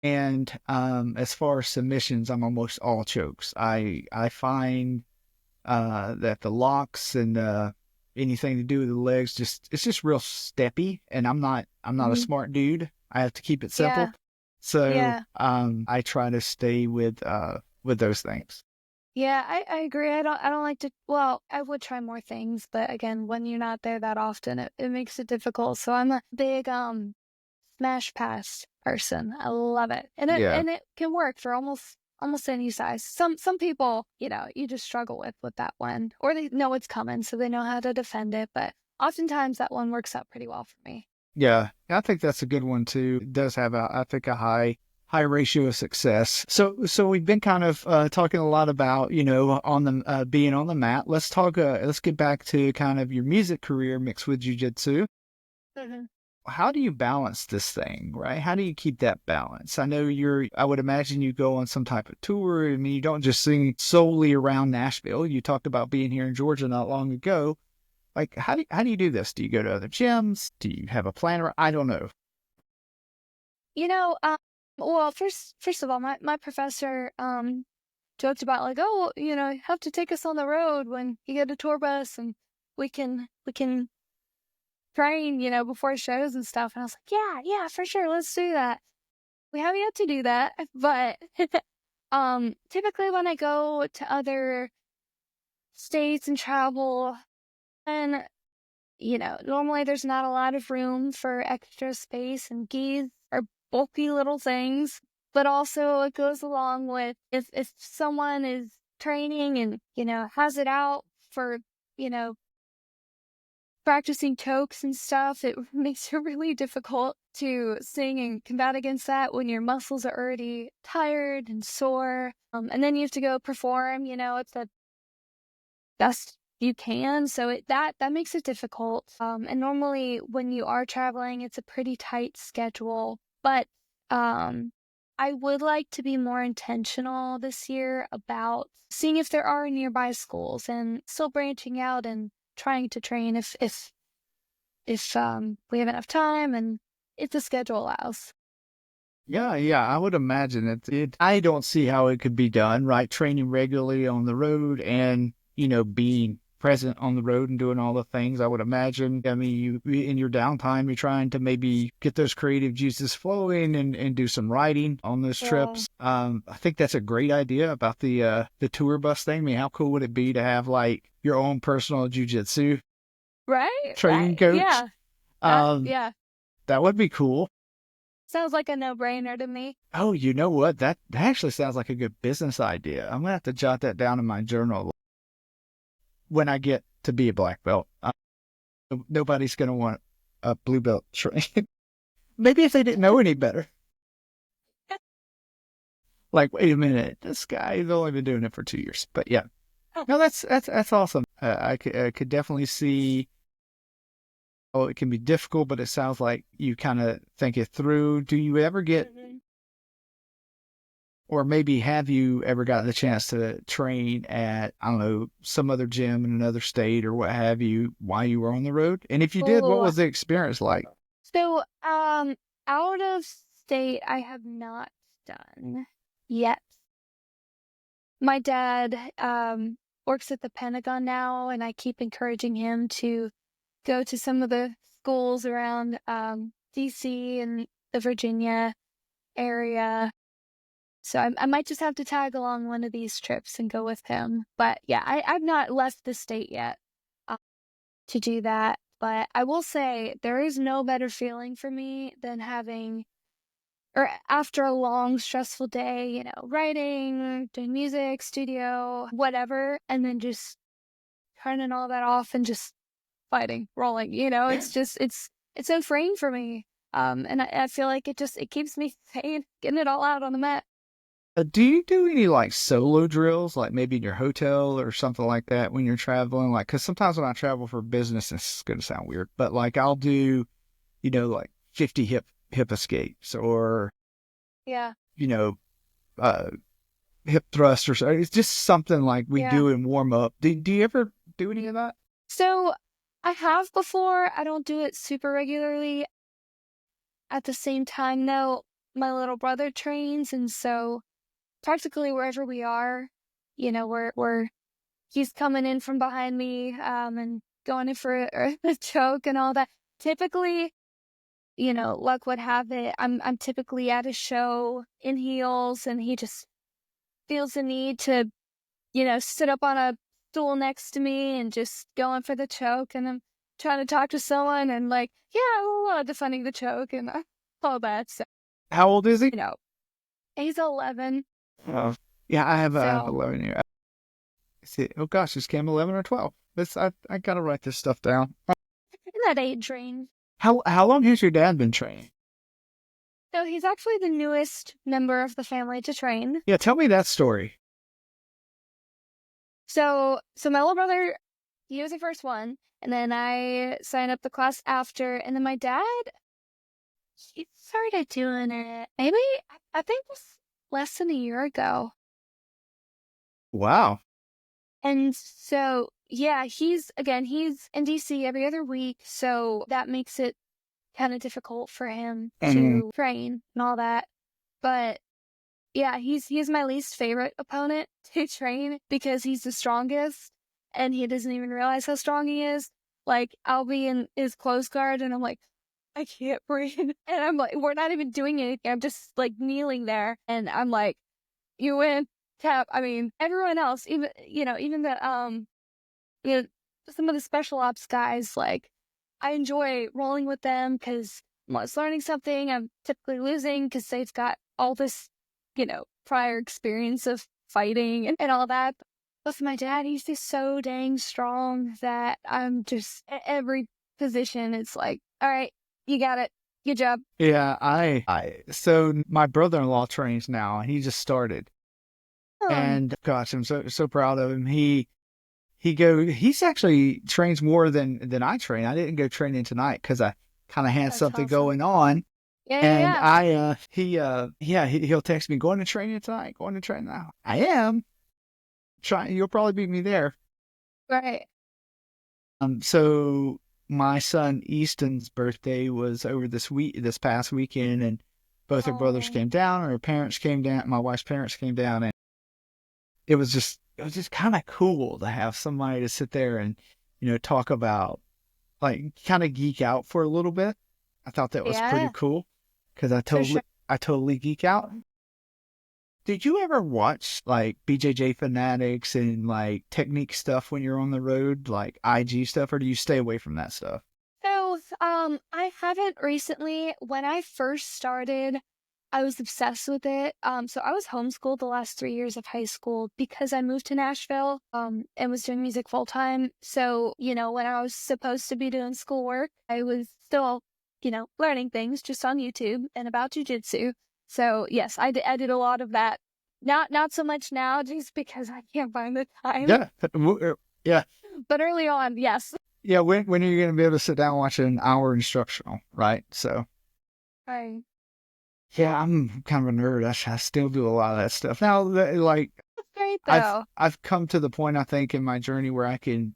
And as far as submissions, I'm almost all chokes. I find that the locks and anything to do with the legs it's just real steppy, and I'm not a Mhm. smart dude. I have to keep it simple, Yeah. so Yeah. I try to stay with those things. Yeah, I agree. I don't like to, well, I would try more things, but again, when you're not there that often, it makes it difficult. So I'm a big smash pass person. I love it. Yeah, And it can work for almost any size. Some people, you just struggle with that one. Or they know it's coming, so they know how to defend it, but oftentimes that one works out pretty well for me. yeah, I think that's a good one too. It does have I think a high ratio of success. So we've been kind of talking a lot about on the being on the mat. Let's get back to kind of your music career mixed with jujitsu. Mhm. How do you balance this thing, right? How do you keep that balance? I know I would imagine you go on some type of tour. I mean, you don't just sing solely around Nashville. You talked about being here in Georgia not long ago. Like, how do you do this? Do you go to other gyms? Do you have a planner? I don't know. You know, well, first of all, my professor joked about like, oh, you have to take us on the road when you get a tour bus and we can train, before shows and stuff. And I was like, yeah, yeah, for sure, let's do that. We have yet to do that, but typically when I go to other states and travel, and normally there's not a lot of room for extra space, and gis are bulky little things. But also it goes along with if someone is training and, has it out for, you know, practicing chokes and stuff, it makes it really difficult to sing and combat against that when your muscles are already tired and sore. And then you have to go perform, it's the best you can. So that makes it difficult. And normally when you are traveling, it's a pretty tight schedule. But um, I would like to be more intentional this year about seeing if there are nearby schools and still branching out and trying to train if we have enough time and if the schedule allows. Yeah, yeah, I would imagine it. I don't see how it could be done, right? Training regularly on the road and, being present on the road and doing all the things. I would imagine. I mean, in your downtime, you're trying to maybe get those creative juices flowing and do some writing on those Yeah. trips. I think that's a great idea about the tour bus thing. I mean, how cool would it be to have like your own personal jujitsu Right, training right. coach? Yeah. Um, Yeah. that would be cool. Sounds like a no-brainer to me. Oh, you know what? That actually sounds like a good business idea. I'm gonna have to jot that down in my journal when I get to be a black belt. Nobody's gonna want a blue belt train. Maybe if they didn't know any better. Like, wait a minute, this guy's only been doing it for 2 years. But yeah, no, that's awesome. I could definitely see. Oh, it can be difficult, but it sounds like you kind of think it through. Do you ever get Mhm. Or maybe have you ever gotten the chance to train at, I don't know, some other gym in another state or what have you while you were on the road? And if you did, what Oh, was the experience like? so, out of state, I have not done yet. My dad, works at the Pentagon now, and I keep encouraging him to go to some of the schools around, DC and the Virginia area. So I might just have to tag along one of these trips and go with him. But yeah, I've not left the state yet uh, to do that. But I will say there is no better feeling for me than having, or after a long, stressful day, you know, writing, doing music, studio, whatever, and then just turning all that off and just fighting, rolling, you know, Yeah. it's just, it's so freeing for me. And I feel like it keeps me sane, getting it all out on the mat. Do you do any like solo drills, like maybe in your hotel or something like that when you're traveling? Like, because sometimes when I travel for business, this is going to sound weird, but like I'll do, like 50 hip escapes or, Yeah. you know, uh, hip thrust or so. It's just something like we Yeah. do in warm up. Do you ever do any of that? So I have before. I don't do it super regularly. At the same time, though, my little brother trains, and so practically wherever we are, you know, we're he's coming in from behind me, and going in for a choke and all that. Typically, you know, luck would have it, I'm typically at a show in heels, and he just feels the need to, you know, sit up on a stool next to me and just going for the choke. And I'm trying to talk to someone and like, yeah, defending the choke and all that. So, How old is he? you know, he's 11. Oh, yeah, I have So 11 here. See, oh gosh, this came 11 or 12. I gotta write this stuff down. in that age range. How long has your dad been training? So he's actually the newest member of the family to train. Yeah, tell me that story. So my little brother, he was the first one. And then I signed up the class after. And then my dad, he started doing it maybe, I think it was less than a year ago. Wow. And so, yeah, he's in DC every other week. So that makes it kind of difficult for him And to train and all that. But yeah, he's my least favorite opponent to train because he's the strongest and he doesn't even realize how strong he is. Like, I'll be in his close guard and I'm like, I can't breathe. And I'm like, we're not even doing anything. I'm just like kneeling there. And I'm like, you win, tap. I mean, everyone else, even, you know, even the, you know, some of the special ops guys, like, I enjoy rolling with them because I'm always learning something. I'm typically losing because they've got all this, you know, prior experience of fighting and all that. With my dad, he's just so dang strong that I'm just, at every position, it's like, all right, you got it. Good job. yeah, so my brother-in-law trains now, and he just started. And gosh, I'm so proud of him. He's actually trains more than I train. I didn't go training tonight because I kind of had That's something awesome. going on. Yeah, yeah, And yeah. he'll text me, going to training tonight, going to train now. I am trying. You'll probably beat me there. Right. So my son Easton's birthday was over this past weekend, and both her brothers Oh, came down, and her parents came down, my wife's parents came down, and it was just kind of cool to have somebody to sit there and, talk about, like, kind of geek out for a little bit. I thought that was pretty yeah, cool because for sure. I totally geek out. Did you ever watch like BJJ Fanatics and like technique stuff when you're on the road, like IG stuff, or do you stay away from that stuff? So, I haven't recently. When I first started, I was obsessed with it. So I was homeschooled the last 3 years of high school because I moved to Nashville, and was doing music full time. So, you know, when I was supposed to be doing schoolwork, I was still, you know, learning things just on YouTube and about jujitsu. So yes, I did a lot of that. Not so much now, just because I can't find the time. Yeah, yeah, But early on, yes. yeah. When are you going to be able to sit down and watch an hour instructional, right? So Right. yeah, I'm kind of a nerd. I still do a lot of that stuff now. Like That's great I've though. I've come to the point, I think, in my journey where I can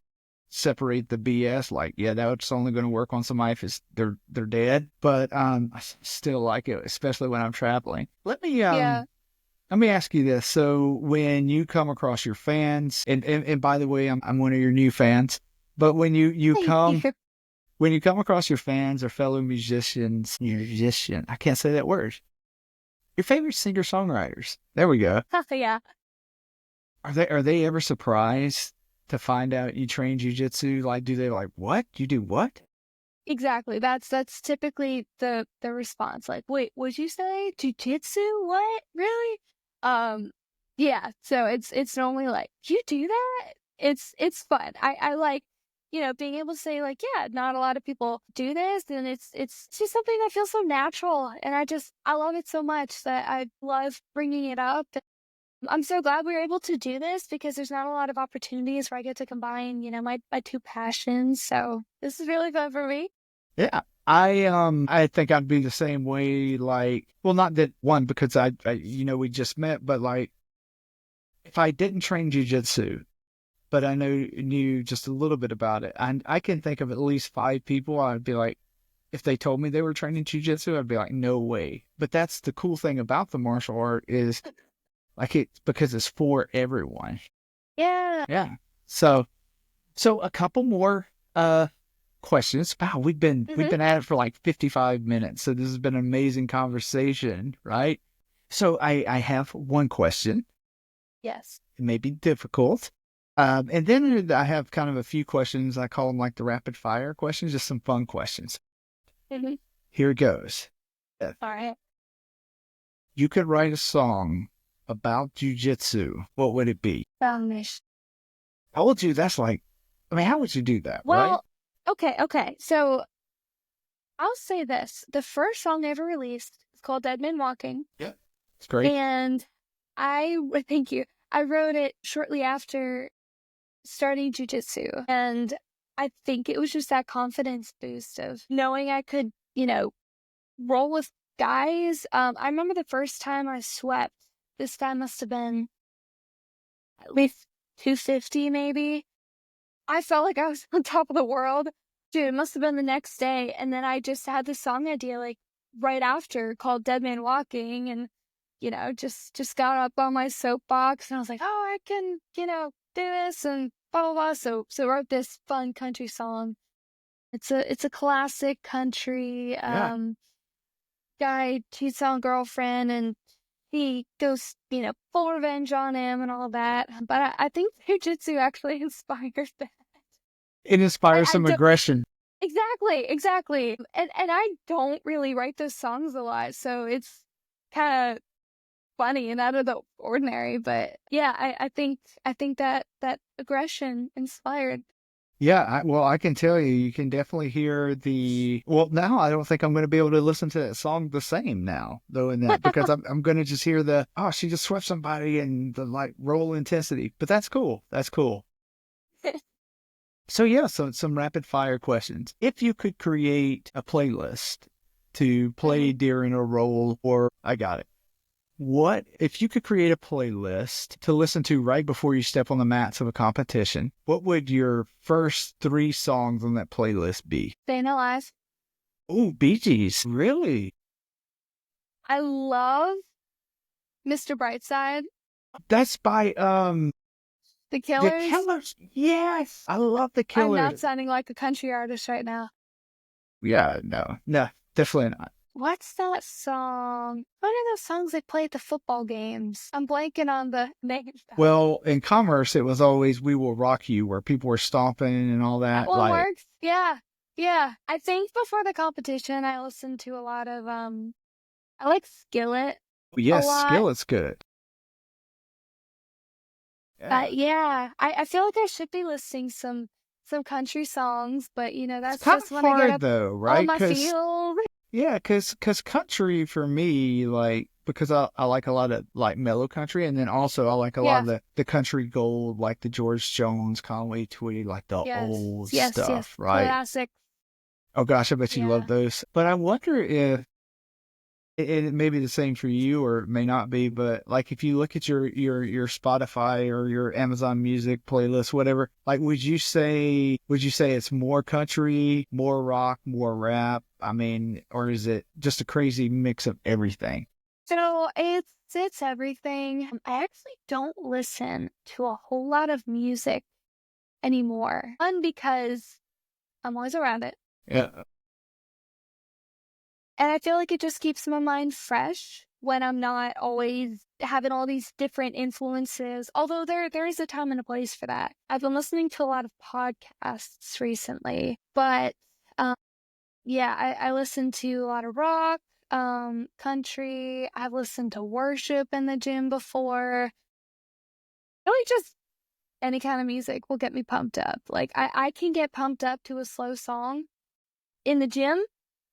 separate the BS. Like, yeah, that's only going to work on somebody if they're dead. But still like it, especially when I'm traveling. Yeah. Let me ask you this. So when you come across your fans, and by the way, I'm one of your new fans, but Thank you. when you come across your fans or fellow musicians, I can't say that word. Your favorite singer-songwriters. There we go. Yeah. Are they ever surprised to find out you train jiu-jitsu? Like, do they like, what? You do what? Exactly. That's typically the response. Like, wait, what'd you say? Jiu-jitsu? What? Really? Yeah. So it's normally like, you do that? It's fun. I like, being able to say like, yeah, not a lot of people do this, and it's just something that feels so natural, and I love it so much that I love bringing it up. I'm so glad we were able to do this because there's not a lot of opportunities where I get to combine, my two passions. So this is really fun for me. Yeah. I think I'd be the same way, like, well, not that one, because we just met, but like, if I didn't train jujitsu, but I knew just a little bit about it, and I can think of at least 5 people I'd be like, if they told me they were training jujitsu, I'd be like, no way. But that's the cool thing about the martial art is like it's because it's for everyone. Yeah. Yeah. So a couple more questions. Wow, we've been at it for like 55 minutes. So this has been an amazing conversation, right? So I have one question. Yes. It may be difficult. And then I have kind of a few questions. I call them like the rapid fire questions, just some fun questions. Mm-hmm. Here it goes. All right. You could write a song about jujitsu. What would it be? Foundation. How would you? That's like, I mean, how would you do that, right? Well, okay. So I'll say this. The first song I ever released is called Dead Man Walking. Yeah. It's great. And thank you. I wrote it shortly after starting jujitsu. And I think it was just that confidence boost of knowing I could, roll with guys. I remember the first time I swept, this guy must have been at least 250 maybe. I felt like I was on top of the world. Dude, it must have been the next day. And then I just had this song idea like right after called Dead Man Walking, and just got up on my soapbox and I was like, oh, I can, do this and blah blah blah. So wrote this fun country song. It's a classic country. Yeah. Guy cheats on girlfriend and he goes, full revenge on him and all that. But I think jujitsu actually inspired that. It inspires I some don't, aggression. exactly. And I don't really write those songs a lot, so it's kind of funny and out of the ordinary. But yeah, I think that aggression inspired. Yeah, well, I can tell you can definitely hear well, now I don't think I'm going to be able to listen to that song the same now, though, in that, because I'm going to just hear she just swept somebody and the like roll intensity. But that's cool. That's cool. So yeah, so some rapid fire questions. If you could create a playlist to play during a roll, or I got it. What if you could create a playlist to listen to right before you step on the mats of a competition? What would your first 3 songs on that playlist be? Staying Alive. Oh, Bee Gees, really? I love Mr. Brightside. That's by The the Killers. Killers. Yes, I love the I'm not Killers. sounding like a country artist right now. Yeah, no, definitely not. What's that song? What are those songs they play at the football games? I'm blanking on the names. Well, in commerce, it was always "We Will Rock You," where people were stomping and all That that. one Like, works. Yeah. Yeah. I think before the competition, I listened to a lot of, I like Skillet a yes, lot. Skillet's good. Yeah, But yeah, I feel like I should be listing some country songs, but it's that's kind of just when I get hard up though, on right? my field. Yeah, cause country for me, like, because I like a lot of like mellow country, and then also I like a lot Yeah. of the country gold, like the George Jones, Conway Twitty, like the Yes. old Yes. stuff, right? Classic. Oh gosh, I bet you love Yeah. those. But I wonder if it may be the same for you, or it may not be. But like, if you look at your Spotify or your Amazon Music playlist, whatever, like, would you say it's more country, more rock, more rap? I mean, or is it just a crazy mix of everything? So it's everything. I actually don't listen to a whole lot of music anymore. One, because I'm always around it. Yeah. And I feel like it just keeps my mind fresh. when I'm not always having all these different influences. Although there is a time and a place for that. I've been listening to a lot of podcasts recently, but yeah, I listen to a lot of rock, country. I've listened to worship in the gym before. Really, just any kind of music will get me pumped up. Like I can get pumped up to a slow song in the gym.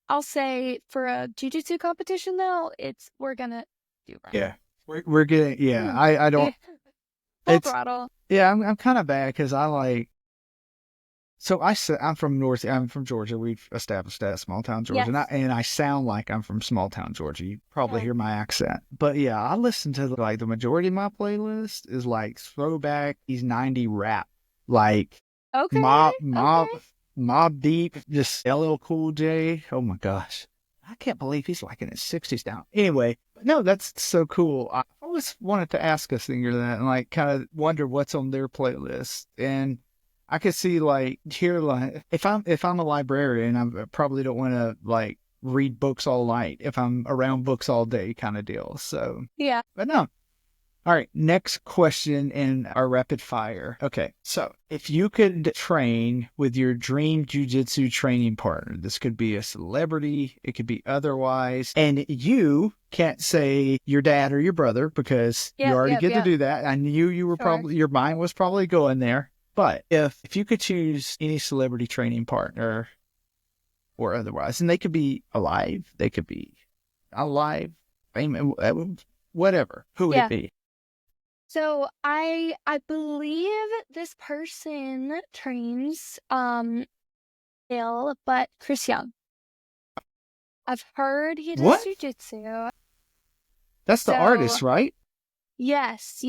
I'll say for a jiu-jitsu competition though, we're gonna do right. Yeah. We're getting, yeah, I don't, Full it's, throttle. yeah, I'm kind of bad because so I'm from I'm from Georgia. We've established that, small town Georgia. Yes. And I sound like I'm from small town Georgia. You probably Yeah. hear my accent. But yeah, I listen to like the majority of my playlist is like throwback, these 90 rap. Like Okay. Mob Deep, just LL Cool J. Oh my gosh. I can't believe he's like in his 60s now. Anyway, no, that's so cool. I always wanted to ask a singer that and like kind of wonder what's on their playlist. And I could see like here, like if I'm a librarian, I probably don't want to like read books all night if I'm around books all day kind of deal. So, Yeah. but no. All right, next question in our rapid fire. Okay, so if you could train with your dream jujitsu training partner, this could be a celebrity, it could be otherwise, and you can't say your dad or your brother because you already get to Yep. do that. I knew you were Sure. probably, your mind was probably going there. But if you could choose any celebrity training partner or otherwise, and they could be alive, they could be alive, famous, whatever, who would it Yeah. be? So I believe this person trains ill, but Chris Young. I've heard he does What? jujitsu. That's the So artist, right? yes.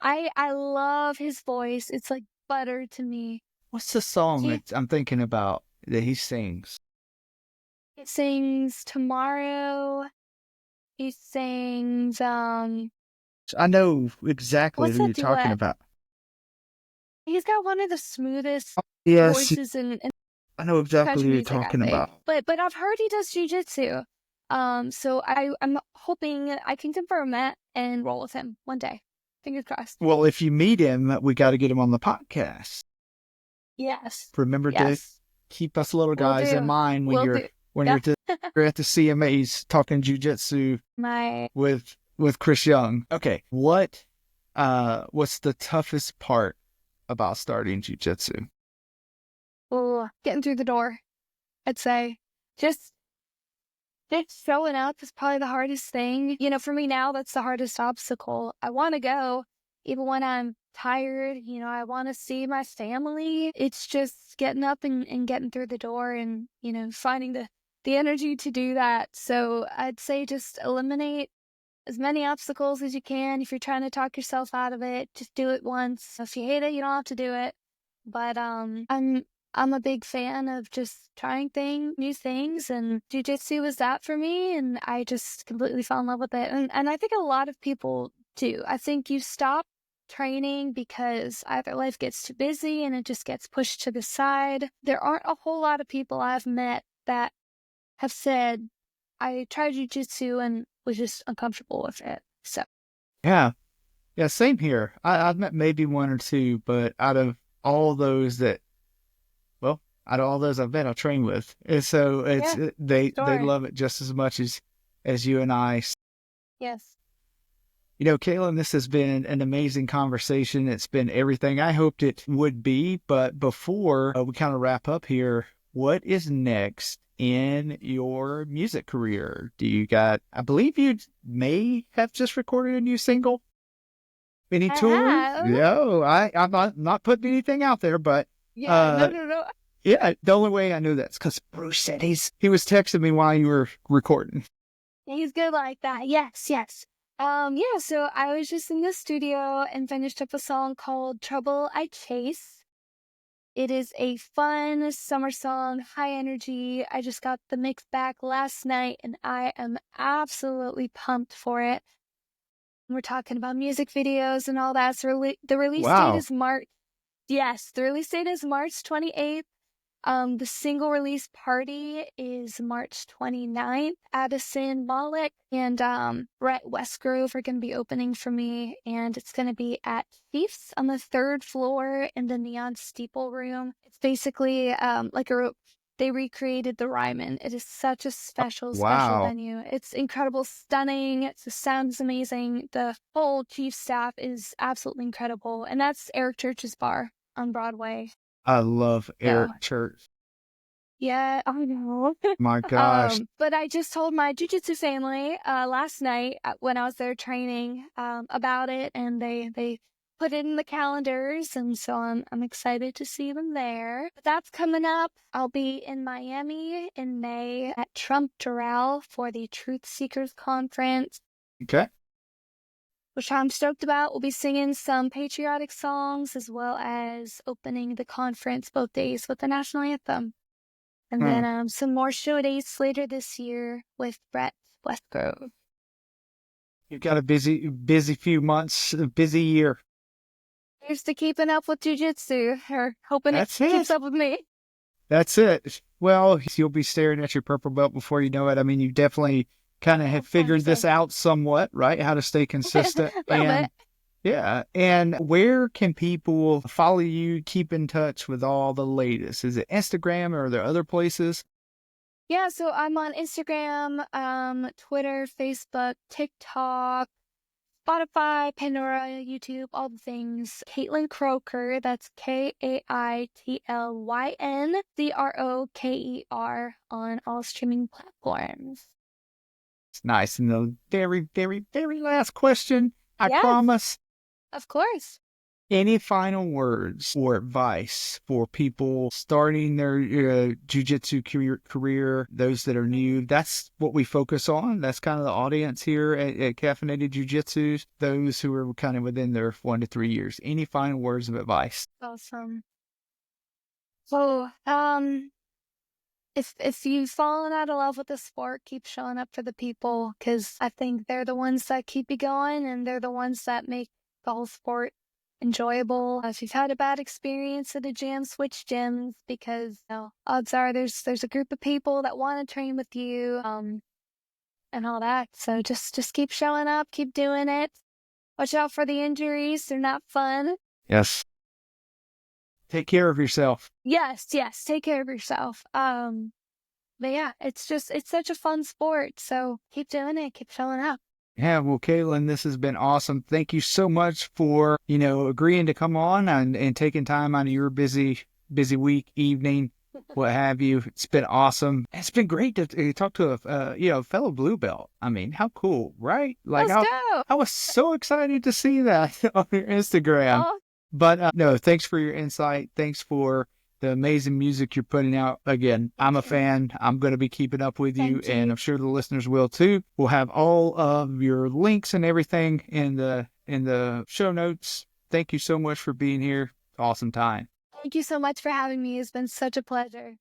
I love his voice. It's like butter to me. What's the song He that I'm thinking about that he sings? sings Tomorrow. He sings I know exactly what's who that you're talking duet? about. He's got one of the smoothest Yes, voices in I know exactly country who you're music, I talking think. about. But I've heard he does jujitsu. So I'm hoping I can confirm that and roll with him one day. Fingers crossed. Well, if you meet him, we got to get him on the podcast. Yes. Remember to Yes. keep us little Will guys in do. mind when Will do. you're Yeah. at the CMAs talking jujitsu My with Chris Young. Okay, what's the toughest part about starting jujitsu? getting through the door, I'd say. Just just showing up is probably the hardest thing. You know, for me now, that's the hardest obstacle. I want to go, even when I'm tired. You know, I want to see my family. It's just getting up and getting through the door and, you know, finding the energy to do that. So I'd say just eliminate as many obstacles as you can. If you're trying to talk yourself out of it, just do it once. If you hate it, you don't have to do it. But I'm a big fan of just trying new things, and jujitsu was that for me, and I just completely fell in love with it. And I think a lot of people do. I think you stop training because either life gets too busy and it just gets pushed to the side. There aren't a whole lot of people I've met that have said, I tried jujitsu and was just uncomfortable with it. So Yeah, yeah, same here. I've met maybe one or two, but all those that, out of all those I've met, I'll train with, and so yeah, they sure. love it just as much as you and I. Yes. You know, Kaitlyn, this has been an amazing conversation. It's been everything I hoped it would be. But before we kind of wrap up here, what is next in your music career? I believe you may have just recorded a new single. Any I tours? have. No, I'm not putting anything out there, but Yeah, uh, no. yeah, the only way I knew that's because Bruce said he was texting me while you were recording. He's good like that. Yes. Yeah, so I was just in the studio and finished up a song called Trouble I Chase. It is a fun summer song, high energy. I just got the mix back last night and I am absolutely pumped for it. We're talking about music videos and all that. So the release date Wow. is March. Yes, the release date is March 28th. The single release party is March 29th. Addison Malik and Brett Westgrove are going to be opening for me, and it's going to be at Chiefs on the 3rd floor in the Neon Steeple Room. It's basically they recreated the Ryman. It is such a special Wow. venue. It's incredible, stunning. The sound is amazing. The whole Chief staff is absolutely incredible. And that's Eric Church's bar on Broadway. I love Eric So, Church. yeah, I know. My gosh. But I just told my jiu-jitsu family last night when I was there training about it, and they put it in the calendars, and so I'm excited to see them there. But that's coming up. I'll be in Miami in May at Trump Doral for the Truth Seekers Conference. Okay. Which I'm stoked about. We'll be singing some patriotic songs as well as opening the conference both days with the national anthem. And then some more show dates later this year with Brett Westgrove. You've got a busy few months, a busy year. Here's to keeping up with jiu-jitsu, or hoping it keeps up with me. That's it. Well, you'll be staring at your purple belt before you know it. I mean, you definitely kind of have figured this out somewhat, right? How to stay consistent. And yeah. And where can people follow you, keep in touch with all the latest? Is it Instagram, or are there other places? Yeah, so I'm on Instagram, Twitter, Facebook, TikTok, Spotify, Pandora, YouTube, all the things. Kaitlyn Croker, that's KaitlynCroker on all streaming platforms. It's nice. And the very, very, very last question, I promise. Of course. Any final words or advice for people starting their jiu-jitsu career, those that are new? That's what we focus on. That's kind of the audience here at Caffeinated Jiu-Jitsu, those who are kind of within their 1 to 3 years. Any final words of advice? Awesome. So, if you've fallen out of love with the sport, keep showing up for the people, because I think they're the ones that keep you going, and they're the ones that make the whole sport enjoyable. If you've had a bad experience at a gym, switch gyms, because odds are there's a group of people that want to train with you, and all that. So just keep showing up, keep doing it. Watch out for the injuries; they're not fun. Yes. Take care of yourself. Yes, take care of yourself. But yeah, it's such a fun sport. So keep doing it, keep showing up. Yeah, well, Kaitlyn, this has been awesome. Thank you so much for, agreeing to come on and taking time out of your busy week, evening, what have you. It's been awesome. It's been great to talk to a fellow blue belt. I mean, how cool, right? Like, I was so excited to see that on your Instagram. Oh. But no, thanks for your insight. Thanks for the amazing music you're putting out. Again, I'm a fan. I'm going to be keeping up with you, and I'm sure the listeners will too. We'll have all of your links and everything in the show notes. Thank you so much for being here. Awesome time. Thank you so much for having me. It's been such a pleasure.